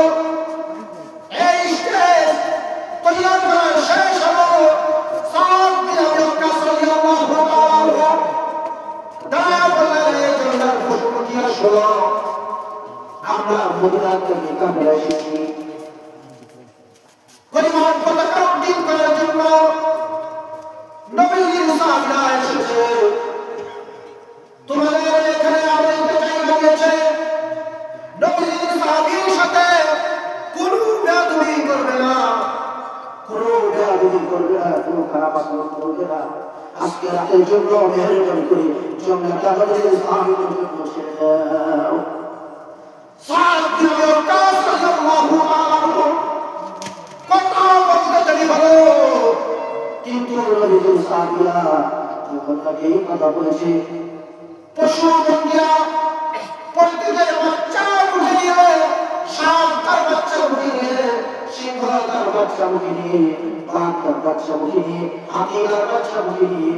এই স্টেজ তৈরি করা শেষ হলো, সাদ বিন আবি ওয়াক্কাস রাদিয়াল্লাহু তাআলা আনহু দাঁড়ায় বললেন, এই জন্নার পশুপক্ষীরা শোনো, আমরা মদিনা থেকে কাফেলা এসেছি, পরিমাণ পতাকা উড্ডীন করার জন্য নবীর মুসাফিররা এসেছে। তোমাদের এখানে আমাদের জায়গা দিয়েছে, নবীর সাহাবীর সাথে কোনো বেয়াদবি করবে না, কোনো বেয়াদবি করবে না, কোনো খারাপ আচরণ করবে না। আজকে রাতের জন্য মেহরবানি করে জঙ্গলটা আমাদের সাহাবীদের জন্য ছেড়ে দাও। সাদ বিন আবি ওয়াক্কাস রাদিয়াল্লাহু তাআলা আনহু কথা বলতে দেরি হলো, কিন্তু নবীর সাহাবীরা যখন তাকে এই কথা বলেছে, পশু বন্দীরা প্রত্যেকের বাচ্চা উঠে নিয়ে, সাপ তার বাচ্চা উঠে নিয়ে, সিংহ তার বাচ্চা উঠে নিয়ে, বাঘ তার বাচ্চা উঠে নিয়ে, হাতি তার বাচ্চা উঠে নিয়ে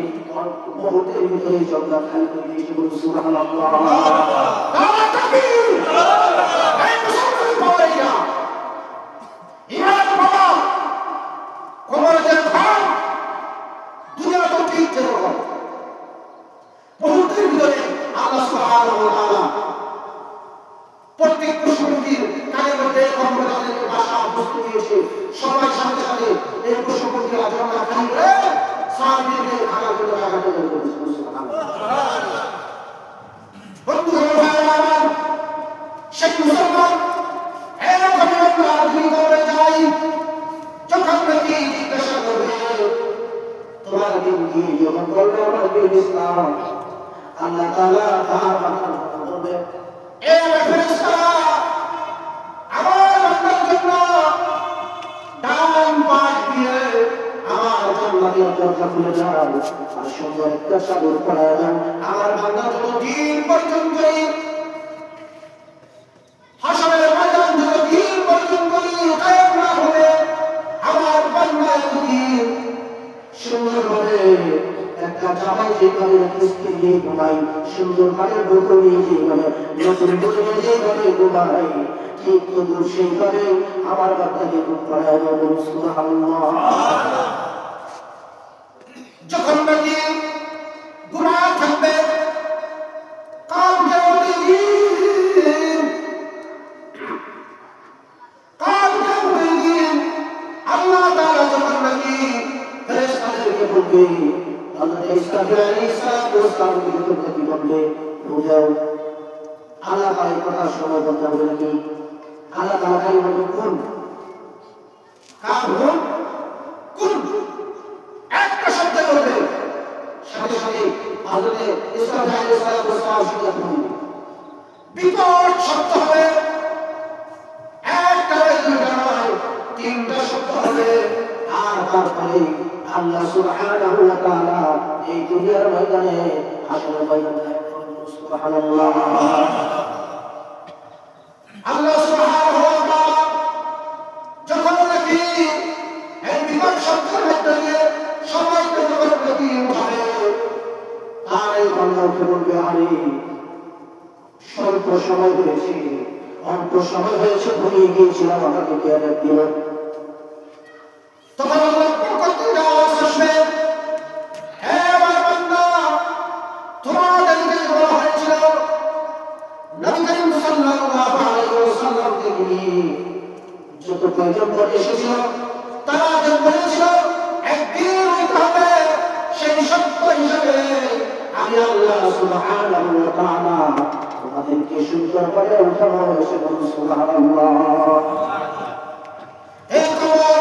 মুহূর্তের ভিতরে জঙ্গল খালি করে দিয়েছে। বলুন সুবহানাল্লাহ। যেরকম মুহূর্তের ভিতরে আল্লাহ সুবহানাহু ওয়া তাআলা প্রত্যেক পশুপক্ষীর কানের মধ্যে কর্ম তাদেরকে ভাষা বস্তু দিয়েছে সবাই সাথে সাথে এই পশুপক্ষীর আচরণ খালি করে সাহাবীদেরকে আঘাত করে আঘাত করে বন্ধু আমার সেই মুসলমান এরকম আমরা আধুনিক করে যাই যখন নাকি জিজ্ঞাসা করবে তোমার দিন কি যখন বলবে আমার দিন ইসলাম আল্লাহ তাআলা তার কথা বলবে এ ফেরেশতা আমার বান্দার জন্য ডান পাশ দিয়ে আমার জান্নাতের দরজা খুলে দাও আর সুন্দর একটা চাদর পরায় দাও আমার বান্দা যতদিন পর্যন্ত হাসরের ময়দান যতদিন পর্যন্ত কায়েম না হবে আমার বান্দা যতদিন সুন্দরভাবে একটা জামাই যেভাবে স্ত্রী দিয়ে ঘুমাই সুন্দর ভাবে বকরি যেভাবে নতুন বকরি যেভাবে ঘুমাই ঠিক তবু সেইভাবে আমার বাচ্চাকে ঘুম পাড়ায় বলুন সুবহানাল্লাহ যখন নাকি গুনাহ থাকবে কাল কিয়ামতের দিন আল্লাহ তাআলা যখন নাকি ফেরেশতাদেরকে বলবে আল্লাহ ইসরাফিল আলাইহিস সালাম কি বলবে বুঝাও আল্লাহ তাআলা এই কথা সময় বলতে হবে নাকি আল্লাহ তাআলা খালি বলবে কোন কারণ কোন একটা শব্দ বলবে সাথে সাথে হযরত ইসরাফিল আলাইহিস সালাম শুনতে পাবেন বিকট শব্দ হবে একটা দুইটা নয় তিনটা শব্দ হবে আর তারপরে আল্লাহ সুবহানাহু ওয়া তাআলা এই দুনিয়ার ময়দানে হাসরের ময়দানে সুবহানাল্লাহ আল্লাহ সুবহানাহু ওয়া তাআলা যখন নাকি এই বিকট শব্দের মধ্যে দিয়ে সবাইকে যখন নাকি উঠাবে আর এই বান্দাকে বলবে আরে স্বল্প সময় হয়েছে অল্প সময় হয়েছে ঘুমিয়ে গিয়েছিলাম আমাকে কে আর দিল তখন আল্লাহ করতে আওয়াজ আসবে হে আমার বান্দা তোমাদেরকে বলা হয়েছিল নবী করিম সাল্লাল্লাহু আলাইহি ওয়াসাল্লামকে নিয়ে যত পয়গম্বর এসেছিল তারা যে বলেছিল একদিন হইতে হবে সেই সত্য হিসেবে আমি আল্লাহ সুবহানাহু ওয়া তাআলা তোমাদেরকে সুন্দর করে উঠানো হয়েছে বলুন সুবহানাল্লাহ এই খবর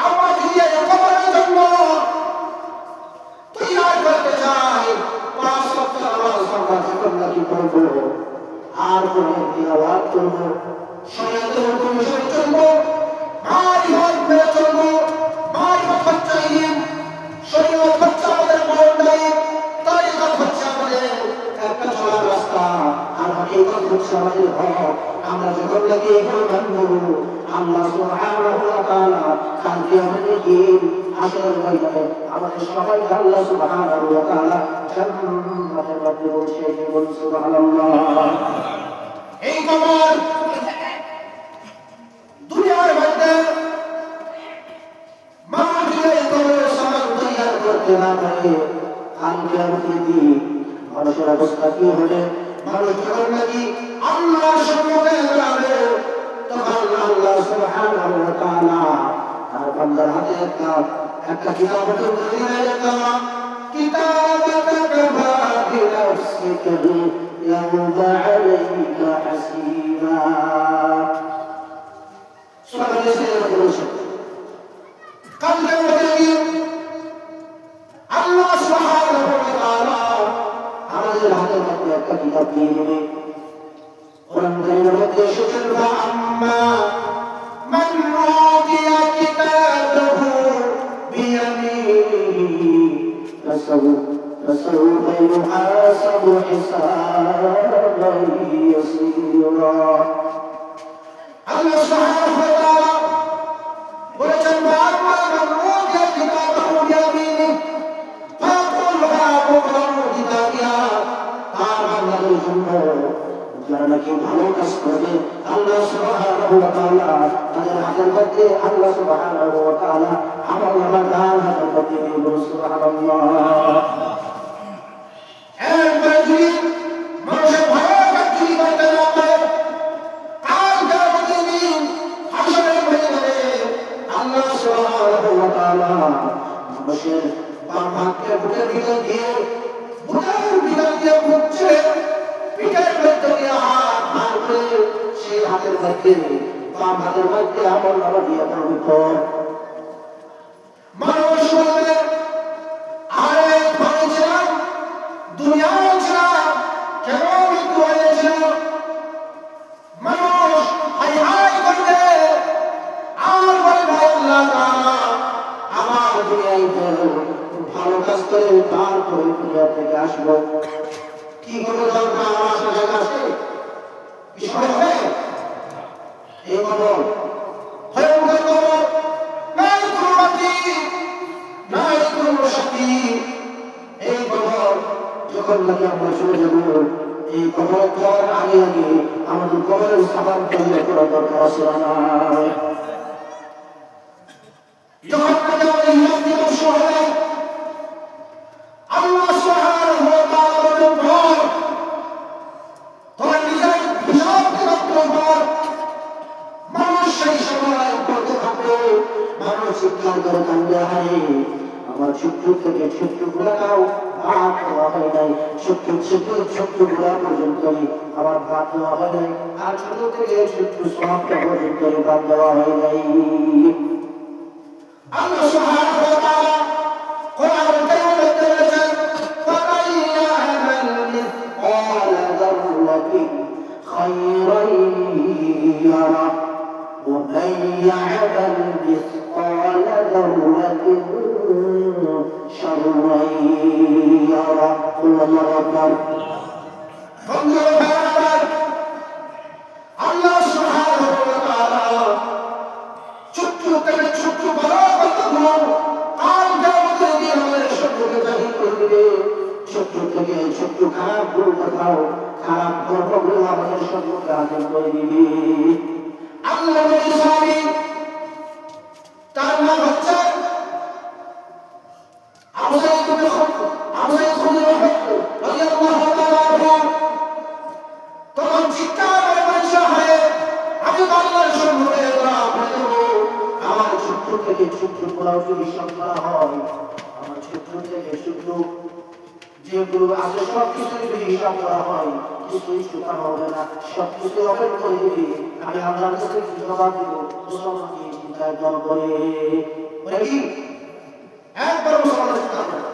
আমরা যদি এই খবরের জন্য তৈরি করতে চাই 5 ওয়াক্ত নামাজ আমরা যখন নাকি পড়ব আর কোনো তিলাওয়াত করব শরীয়তের হুকুম অনুসারে চলব মারিফত মেনে চলব মারিফত হচ্ছে ইলম শরীয়ত হচ্ছে আমাদের বাউন্ডারি তরিকত হচ্ছে আমাদের একটা চলার রাস্তা আর হাকিকত হচ্ছে আমাদের হক আমরা যখন নাকি এগুলো মানব আল্লাহ সুবহানাহু ওয়া তাআলা কাল কিয়ামতের দিন হাসরের ময়দানে আমাদের সবাইকে আল্লাহ সুবহানাহু ওয়া তাআলা জান্নাতের মধ্যে বসিয়ে দিবেন সুবহানাল্লাহ এই খবর দুনিয়ার মধ্যে মানুষ এই খবরের সমান তৈরি করতে না পারে কাল কিয়ামতের দিন মানুষের অবস্থা কি হবে মানুষ যখন নাকি আল্লাহর সম্মুখে দাঁড়াবে তখন আল্লাহ সুবহানাহু ওয়া তাআলা তার বান্দার হাতে একটা কিতাব তুলে দিলেন কিতাবাকা কাফা বিনাফসিকা ইয়াউমা আলাইকা হাসিবা সুবহানাল্লাহ কাল কিয়ামতের দিন আল্লাহ সুবহানাহু ওয়া তাআলা আমাদের হাতের মধ্যে একটা কিতাব দিয়ে দেবে কোরআন কারীমের মধ্যে এসেছে আম্মা মান উতিয়া কিতাবাহু বিয়ামিনিহি فسوف يحاسب حسابا يسيرا الله سبحانه وتعالى বলেছেন আম্মা মান উতিয়া কিতাবাহু বিয়ামিনিহি ফাকুল হা বুকরান কিতাবিয়া তার বান্দাদের জন্য যারা নাকি ভালো কাজ করবে আল্লাহ সুবহানাহু ওয়া তাআলা তাদের হাতের মধ্যে আল্লাহ সুবহানাহু ওয়া তাআলা আমল নামা দান হাতের মধ্যে দিবেন সুবহানাল্লাহ। একবার যদি মানুষের ভালো কাজ যদি করতে না পারে কাল কিয়ামতের দিন হাসরের ময়দানে আল্লাহ সুবহানাহু ওয়া তাআলা মানুষের বাম হাতকে বুকের ভিতর দিয়ে বুঝছে পিঠের মধ্যে দিয়ে হাত মারবে সেই হাতের মধ্যে বাম হাতের মধ্যে আমল নামা দিয়ে পড়বে। মানুষ বলবে আরে ভেবেছিলাম দুনিয়া ছিলাম কেন মৃত্যু হয়েছিল। মানুষ হাই হাই করবে আর বলবে আল্লাহ তাআলা আমার দুনিয়ায় ভালো কাজ করে তারপরে দুনিয়া থেকে আসবো। কি করে দরকার আমার সাথে আসে বিষয় হবে এই খবর ভয়ঙ্কর খবর। নাই কোনো বাতি নাই কোনো শক্তি। এই খবর যখন নাকি আমরা চলে যাব এই খবর পর আগে আগে আমাদের খবরের সাবান তৈরি করা দরকার আছে না। যখন নাকি আমাদের হিসাব দিবস হবে আল্লাহ সুবহানাহু ওয়া তাআলার উপর তোমার নিজের হিসাব দিবসের উপর মানুষ সেই সময় পড়তে থাকবে। মানুষ চিৎকার করে কান্দে হায় আমার ছোট্ট থেকে ছোট্ট গুণাটাও ভাত দেওয়া হয় নাই। ছোট্ট ছোট্ট গুণা পর্যন্ত আমার ভাত দেওয়া হয় নাই। আর ছোট থেকে ছোট্ট সবটা পর্যন্ত ভাত দেওয়া হয় নাই। আল্লাহ সুবহানাহু ওয়া তাআলা কোরআন কারীমে বলেছেন ফামান ইয়া'মাল মিসকালা যাররাতিন খায়রান ইয়ারা ওয়া মান ইয়া'মাল মিসকালা যাররাতিন শাররান ইয়ারা। আল্লাহু আকবার। আল্লাহ সুবহানাহু ওয়া তাআলা ছোট্ট থেকে ছোট্ট বড় কথাগুলো কাল কিয়ামতের দিন আমাদের সম্মুখে জাহির করে দিবে। ছোট্ট থেকে ছোট্ট খারাপ কথাও খারাপ কর্মগুলো আমাদের সম্মুখে হাজির করে দিবে। আল্লাহ নবী সাহাবী তার নাম হচ্ছে আবু সাঈদ খুদরি রাদিয়াল্লাহু তাআলা আনহু। তখন চিৎকার করে বলছে হয় আমি আল্লাহর সম্মুখে আমার ছোট্ট থেকে ছোট্ট পোলাও যদি সংখ্যা হয় আমার ছোট্ট থেকে ছোট্ট যেগুলো আছে সব কিছু যদি হিসাব করা হয় কিছুই সুখা হবে না। সব কিছু অপেক্ষা করে দিবি আমি আল্লাহর কাছে জবাব দিব মুসলমানকে চিন্তায় দল করে বলে কি একবার মুসলমান চিন্তা করে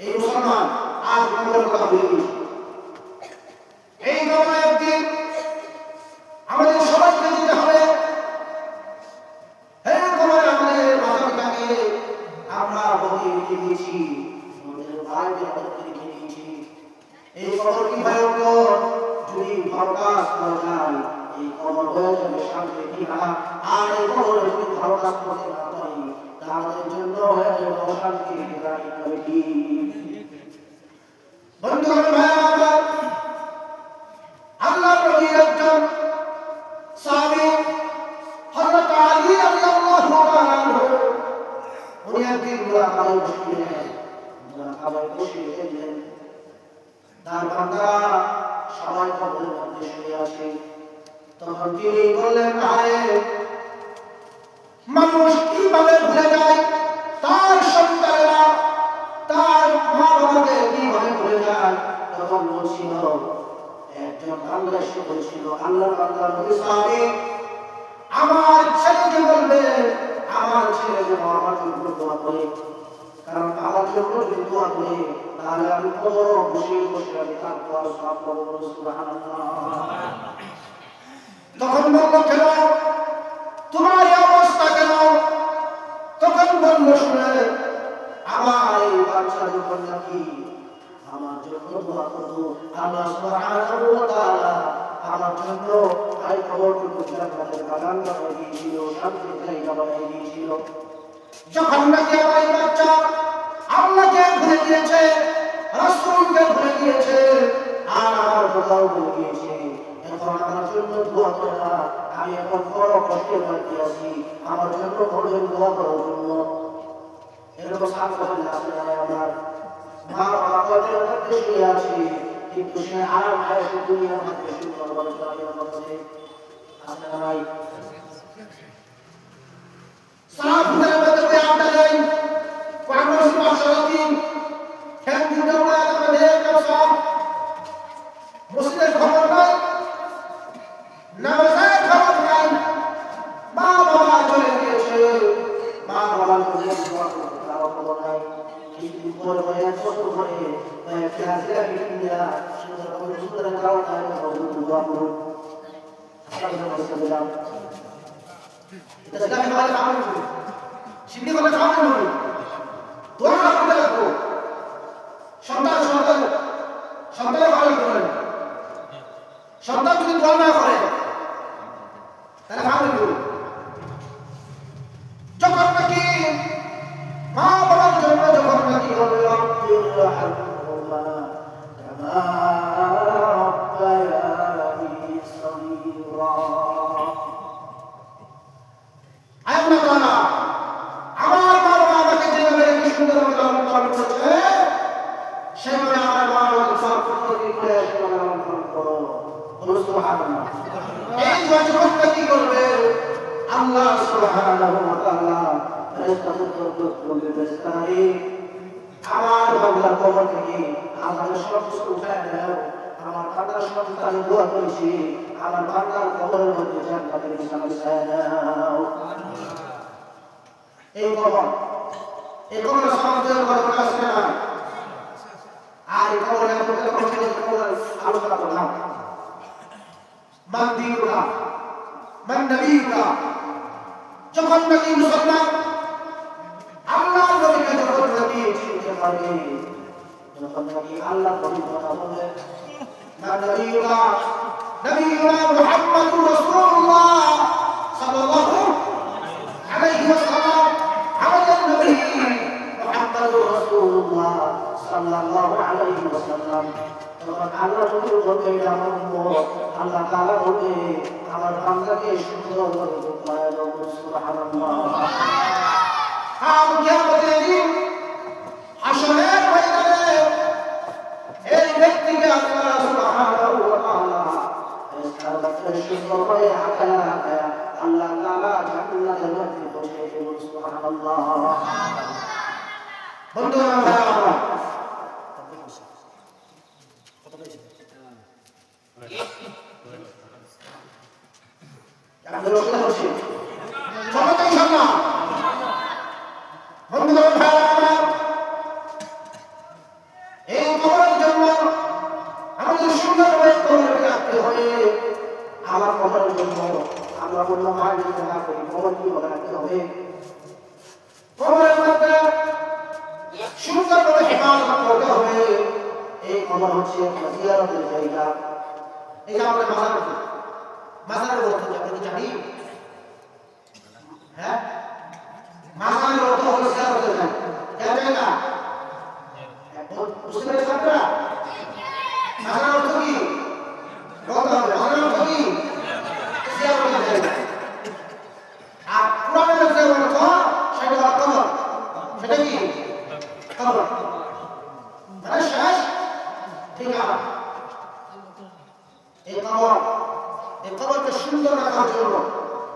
এই মুসলমান আজ নম্বরের কথা ভুলে গেছি। এই নয় একদিন আমাদের সবাইকে দিতে হবে। আমরা বলি রেখে দিয়েছি আমাদের ভাই রেখে দিয়েছি। এই খবর কি ভয়ঙ্কর যদি ভালো কাজ করা যায় এই খবর হয়ে যাবে সামনে ঠিকা। আর এই খবর যদি ভালো কাজ করতে না পারি তাদের জন্য হয়ে যাবে অশান্তি ঠিকানি কমিটি। বন্ধুগণ ভাই আমার আল্লাহ নবীর একজন সাহাবী হযরত আলী রাদিয়াল্লাহু তাআলা আনহু উনি একদিন মুরাকাবায় বসলেন। মুরাকাবায় বসে দেখলেন তার বান্দারা সবাই কবরের মধ্যে শুয়ে আছে। তখন তিনি বললেন আরে মানুষ কিভাবে ভুলে যায় তার সন্তানেরা তার মা বাবাকে কিভাবে ভুলে যায়। তখন বলছিল একজন আল্লাহ সে বলছিল আল্লাহর বান্দা নবী সাহাবী আমার ছেলেকে বলবে আমার ছেলে যেন আমার জন্য দোয়া করে। কারণ আমার জন্য যদি দোয়া করে তাহলে আমি কবর বসে বসে আমি তার দোয়ার সওয়াব পাবো। সুবহানাল্লাহ। তখন বলল কেন তোমার এই অবস্থা কেন? তখন বলল শুনে আমার এই বাচ্চা যখন নাকি আমার জন্য দোয়া করতো আল্লাহ সুবহানাহু ওয়া তাআলা আমার জন্য এই খবরটুকু জান্নাতের বাগান বানিয়ে দিয়েছিল, শান্তির জায়গা বানিয়ে দিয়েছিল। যখন নাকি আমার এই বাচ্চা আল্লাহকে ভুলে গিয়েছে রাসূলকে ভুলে গিয়েছে আর আমার কথা দাও বলে গিয়েছে। এখন আমার জন্য দোয়া করে না, আমি এখন বড় কষ্টের মধ্যে আছি, আমার জন্য বড় দোয়া করার জন্য। এরকম সাথে আমার মা বাবা কষ্টের মধ্যে শুয়ে আছে, কিন্তু সে আরাম খায় দুনিয়ার মধ্যে সুন্দরভাবে চলাফেরা করছে। আপনারা নাই সালাম ফুলের মধ্যে করে আড্ডা দেয়, কোরআন মাশাআল্লাহ খেল দিতে ওরা আমাদের একটা সব মুসলিমের খবর নাই, নামাজের খবর নাই, মা বাবা চলে গিয়েছে, মা বাবার জন্য দোয়া করতে তার খবর নাই। কিন্তু পরে পরে এক বছর পরে একটা হাজিরা কিনিয়া সুন্দর করে সুন্দর খাওয়া খায় দোয়া করুন। আপনাদের বলতে দিলাম এটা সেটা ভালো কাম করুন, সিদ্ধি করে কাম করুন, দোয়া করতে লাগবো। সন্তান ভালো করেন, সন্তান যদি দোয়া না করে তাহলে ভালো করুন। যখন নাকি মা বাবার জন্য যখন নাকি হবে আমার মা বাবা আমাকে যেভাবে কি সুন্দর লালন পালন করেছে, সেভাবে আমার মা বাবাকে সর্বপ্রতি করে লালন পালন করো। সুবহানাল্লাহ। এই যখন কি করবে আল্লাহ সুবহানাহু ওয়া তাআলা ফেরেশতাদের বলবে, ফেরেশতারা আমার বান্দার কবর থেকে আমাকে সব কিছু উঠায় দাও, আমার বান্দার সন্তান দোয়া করেছি, আমার বান্দার কবরের মধ্যে জান্নাতের বিছানা বিছায় দাও। এই কবর সমাজের কথা আছে না, আর এই কবরের মধ্যে আলোচনা করলাম। মান দিনুকা মান নবীকা, যখন নাকি মুসলমান আল্লাহ নবীকে যখন নাকি চিনতে পারে, যখন নাকি আল্লাহ নবীর কথা বলে মান নবীকা নবীনা মুহাম্মাদুর রাসূলুল্লাহ সাল্লাল্লাহু আলাইহি ওয়াসাল্লাম, আমাদের নবী মুহাম্মাদুর রাসূলুল্লাহ সাল্লাল্লাহু আলাইহি ওয়াসাল্লাম, তখন আল্লাহ নবীর বলবে আমার উম্মত, আল্লাহ তাআলা বলবে আমার বান্দাকে সুন্দরভাবে ঘুমায় দাও। সুবহানাল্লাহ। কিয়ামতের দিন হাসরের ময়দানে এই ব্যক্তিকে আল্লাহ সুবহানাহু ওয়া তাআলা ফেরেশতাদের সুন্দরভাবে হাঁটায় আল্লাহ তাআলা জান্নাতের মধ্যে বসিয়ে দেবেন। সুবহানাল্লাহ। বন্ধুরা ভাইরা, এই কবরের জন্য আমাদের সুন্দরভাবে কবরকে রাখতে হবে। আমার কবরের জন্য আমরা বললাম না করি, কবর কি রাখতে হবে, কবরের মধ্যে সুন্দরভাবে হেফাজত করতে হবে। এই কবর হচ্ছে জিয়ারতের জায়গা। এই যে আমরা মাজারের অর্থ আপনি জানি, হ্যাঁ, মাজারের অর্থ হলো জিয়ারতের জায়গা। বুঝতে পেরেছেন আপনারা? মাজারের অর্থ কি বলতে হবে, মাজারের অর্থ কি জিয়ারতের জায়গা। আর কোরআনের যে অর্থ সেটা হলো কবর। সেটা কি কবর মানে শেষ ঠিকানা। এই কবরকে সুন্দর রাখার জন্য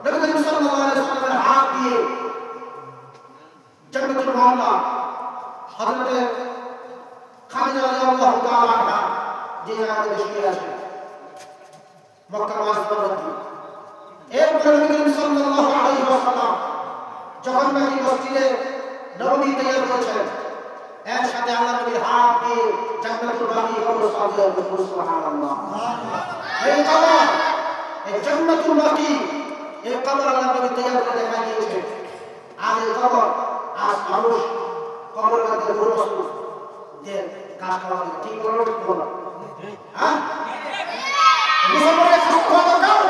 নবী করিম সাল্লাল্লাহু আলাইহি ওয়াসাল্লামের হাত দিয়ে জান্নাতুল মুআল্লা হযরত খাদিজা রাদিয়াল্লাহু তাআলা আনহা যে জায়গাতে শুয়ে আছে মক্কার মসজিদে, এরপর নবী করিম সাল্লাল্লাহু আলাইহি ওয়াসাল্লাম যখন নাকি মসজিদে নববী তৈরি করেছেন, এর সাথে আল্লাহ নবীর হাত দিয়ে জান্নাতুল বাকি কবর সাজিয়ে দিয়েছেন। সুবহানাল্লাহ। এই কবর, এই জান্নাতুল বাকি, এই কবর আল্লাহ নবী তৈরি করে দেখা দিয়েছে। আর এই কবর আজ মানুষ কবরের মধ্যে ঘুরবস্তু যে কাজ করা ঠিক করলো ঠিক করলো, হ্যাঁ, মুসলমানের শাস্তি হওয়া দরকার।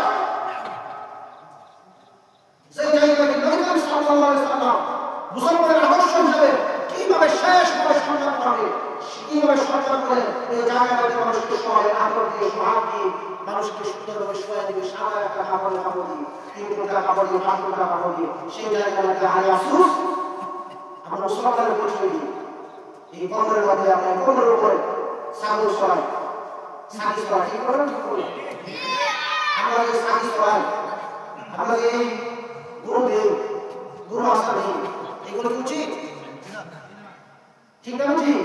সেই জায়গায় নবী করিম সাল্লাল্লাহু আলাইহি ওয়াসাল্লাম মুসলমানের আদর্শ হিসেবে কিভাবে শেষ করে সম্মান করে, কিভাবে সম্মান করে এই জায়গাটাকে মানুষকে সময় আতর দিয়ে সোহাগ দিয়ে মানুষকে সুন্দরভাবে শোয়া দিবে, সাদা একটা কাপড় দিয়ে 3 টুকরা কাপড় দিয়ে 5 টুকরা কাপড় দিয়ে, সেই জায়গায় মধ্যে হারে আফসোস আমরা মুসলমানের পরিচয় দিই। এই কবরের মধ্যে আমরা কবরের উপরে ছাগল সরাই, সাকি সরাই, ঠিক করে ঠিক করে আমরা যে সাকি সরাই, আমরা যে এই গুরু দেব গুরু আশা নেই, এগুলো কি উচিত? ঠিক না উচিত?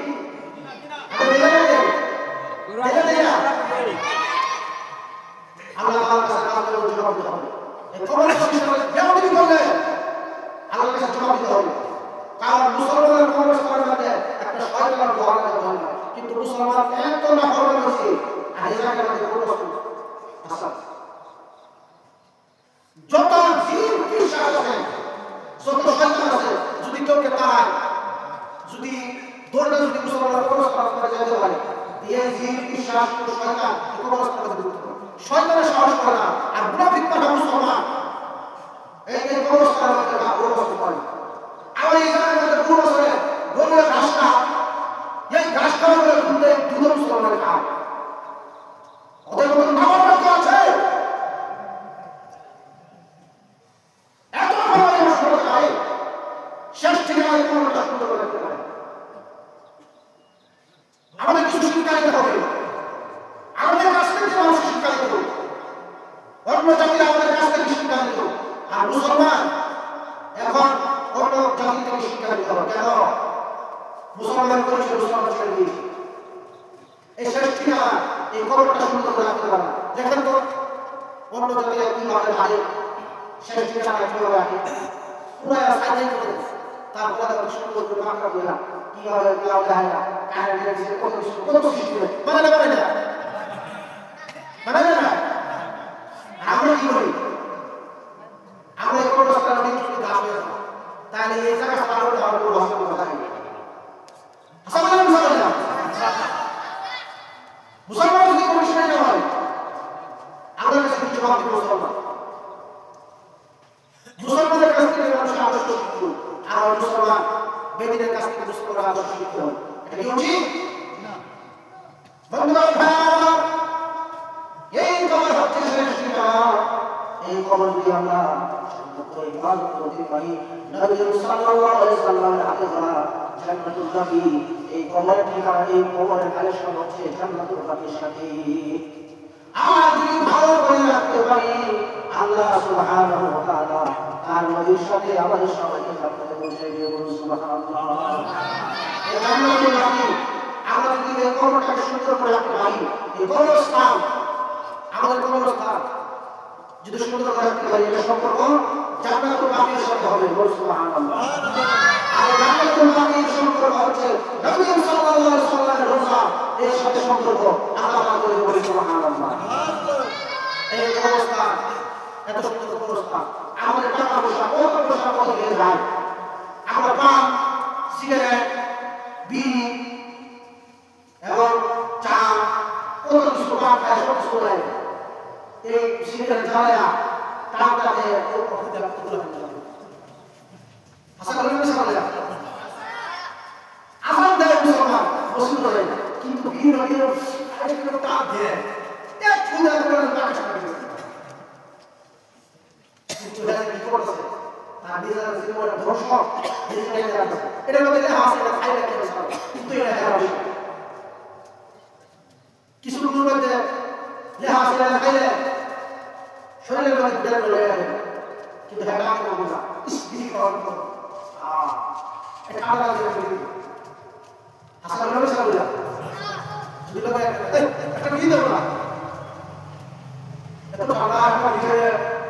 আমরা আল্লাহ তাআলার কাছে আমাদের জবাব দিতে হবে। এই কবরের বিষয়ে বেয়াদবি করলে আল্লাহর কাছে জবাব দিতে হবে। কারণ মুসলমানের কবরস্থানের মধ্যে একটা শয়তানের ঘর আছে হয় না, কিন্তু মুসলমান এত না ফরমান হয়েছে আর এই জায়গার মধ্যে কোনো বস্তু আচ্ছা যত জিন পিশাচ আছে, যত শয়তান আছে, যদি কেউকে তাড়ায়, যদি দৌড়ে যদি মুসলমানের কবরস্থানের মধ্যে যেতে পারে, এই জিন পিশাচ শয়তান কবরস্থানের মধ্যে শয়তানের সাহস করে না। আর মুনাফিক মানে মুসলমান এই কবরস্থানের মধ্যে বসতে পারে। আমার এই জায়গার মধ্যে কোন বছরে গরুর ঘাসটা, এই ঘাস খাওয়ার দুধে দুধ মুসলমানের খায়, ওদের মধ্যে নামার বাক্য আছে এত ভালো খায়, শেষ থেকে আমাদের কোনটা সুন্দর করে রাখতে পারে। আমাদের কিছু শিক্ষা নিতে হবে, আমাদের কাছ থেকে মানুষ শিক্ষা নিতে হবে, অন্য জাতিরা আমাদের কাছ থেকে শিক্ষা নিতে হবে। আর মুসলমান এখন অন্য জাতি থেকে শিক্ষা নিতে হবে। কেন? মুসলমান করেছে, মুসলমান ছেড়ে দিয়েছে। এই শেষ ঠিকানা এই খবরটা সুন্দর করে রাখতে পারে। দেখেন তো অন্য জাতিরা কিভাবে থাকে, শেষ ঠিকানা কিভাবে রাখে, পুরো সাজাই করে তারপরে সুন্দর করে বাঁকা বইলা কিভাবে লাউ দেয় না, কানে দিয়েছে, কত সৃষ্টি করে মানে না। আমরা কি করি? আমরা এই কবরস্থান অনেক কিছু দাস হয়ে যাবো, তাহলে এই জায়গা পার হতে হবে কোনো ভাষা কথা নেই। মুসলমান যদি কোনো সময় না হয় আমাদের কাছে কিছু জবাব দিবে মুসলমানের কাছ থেকে মানুষের আদর্শ শিখবে, আর মুসলমান বেদিনের কাছ থেকে মুসলমানের আদর্শ শিখতে হবে। এটা কি উচিত? বন্ধুগণ, এই কবর হচ্ছে শেষ ঠিকানা। এই কবর যদি আমরা ইবাদত করতে পারি, নবী সাল্লাল্লাহু আলাইহি ওয়াসাল্লামের হাতে ধরা জান্নাতুল বাকি, এই কবরের ঠিকানা, এই কবরের কালেকশন হচ্ছে জান্নাতুল বাকির সাথে। আর যদি ভালো করে রাখতে পারি, আল্লাহ সুবহানাহু ওয়া তাআলা তার নবীর সাথে আমাদের সবাইকে জান্নাতে পৌঁছে দিয়ে বলুন সুবহানাল্লাহ। এই জান্নাতুল বাকি আমরা যদি এই কবরটাকে সুন্দর করে রাখতে পারি, এই কবরস্থান আমাদের কবরস্থান যদি সুন্দর করে রাখতে পারি, এটা সম্পর্ক জান্নাতুল বাকির সাথে হবে, বলুন সুবহানাল্লাহ। আর জান্নাতুল বাকির সম্পর্ক হচ্ছে নবী সাল্লাল্লাহু আলাইহি ওয়াসাল্লামের রওজা, এর সাথে সম্পর্ক। আল্লাহ পাক বলে সুবহানাল্লাহ। এই অবস্থা এত সুন্দর অবস্থা, আমাদের টাকা পয়সা কত দিয়ে যায়, আমরা পান, সিগারেট, বিড়ি এবং চা কত কিছু পান খায়, সব কিছু দেয়। এই সিগারেট জ্বালায়া টানটাতে আসাম দেয় মুসলমান পছন্দ করে, কিন্তু ভিড় টান দেয় কিছু খাইলে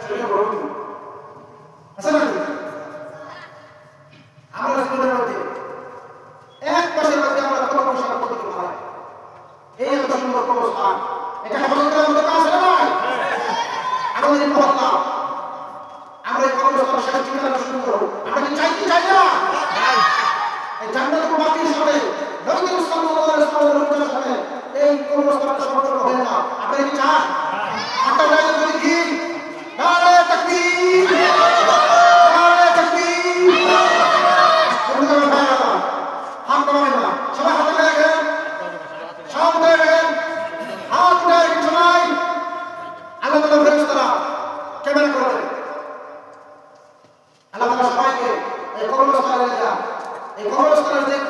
শরীরের মধ্যে কিন্তু আমরা জীবনের মধ্যে এক মাসের মধ্যে আমরা কত পয়সা কত কিছু খাই, এই একটা সুন্দর অবস্থান, এটা আমাদের মধ্যে কাজ হয় না। আমাদের মহল্লা আমরা এই কবরস্থান শেষ ঠিকানা শুরু করব, আমরা কি চাই কি চাই না? এই জান্নাতুল বাকির সাথে নবী সাল্লাল্লাহু আলাইহি ওয়াসাল্লামের সাথে এই কবরস্থানটা সম্পর্ক হয় না, আপনারা কি চান? আপনারা যদি কি নারে তাকবীর, নারে তাকবীর, হাত নামাবেন না, সবাই হাত নামাবেন, সব দেবেন, তাআলা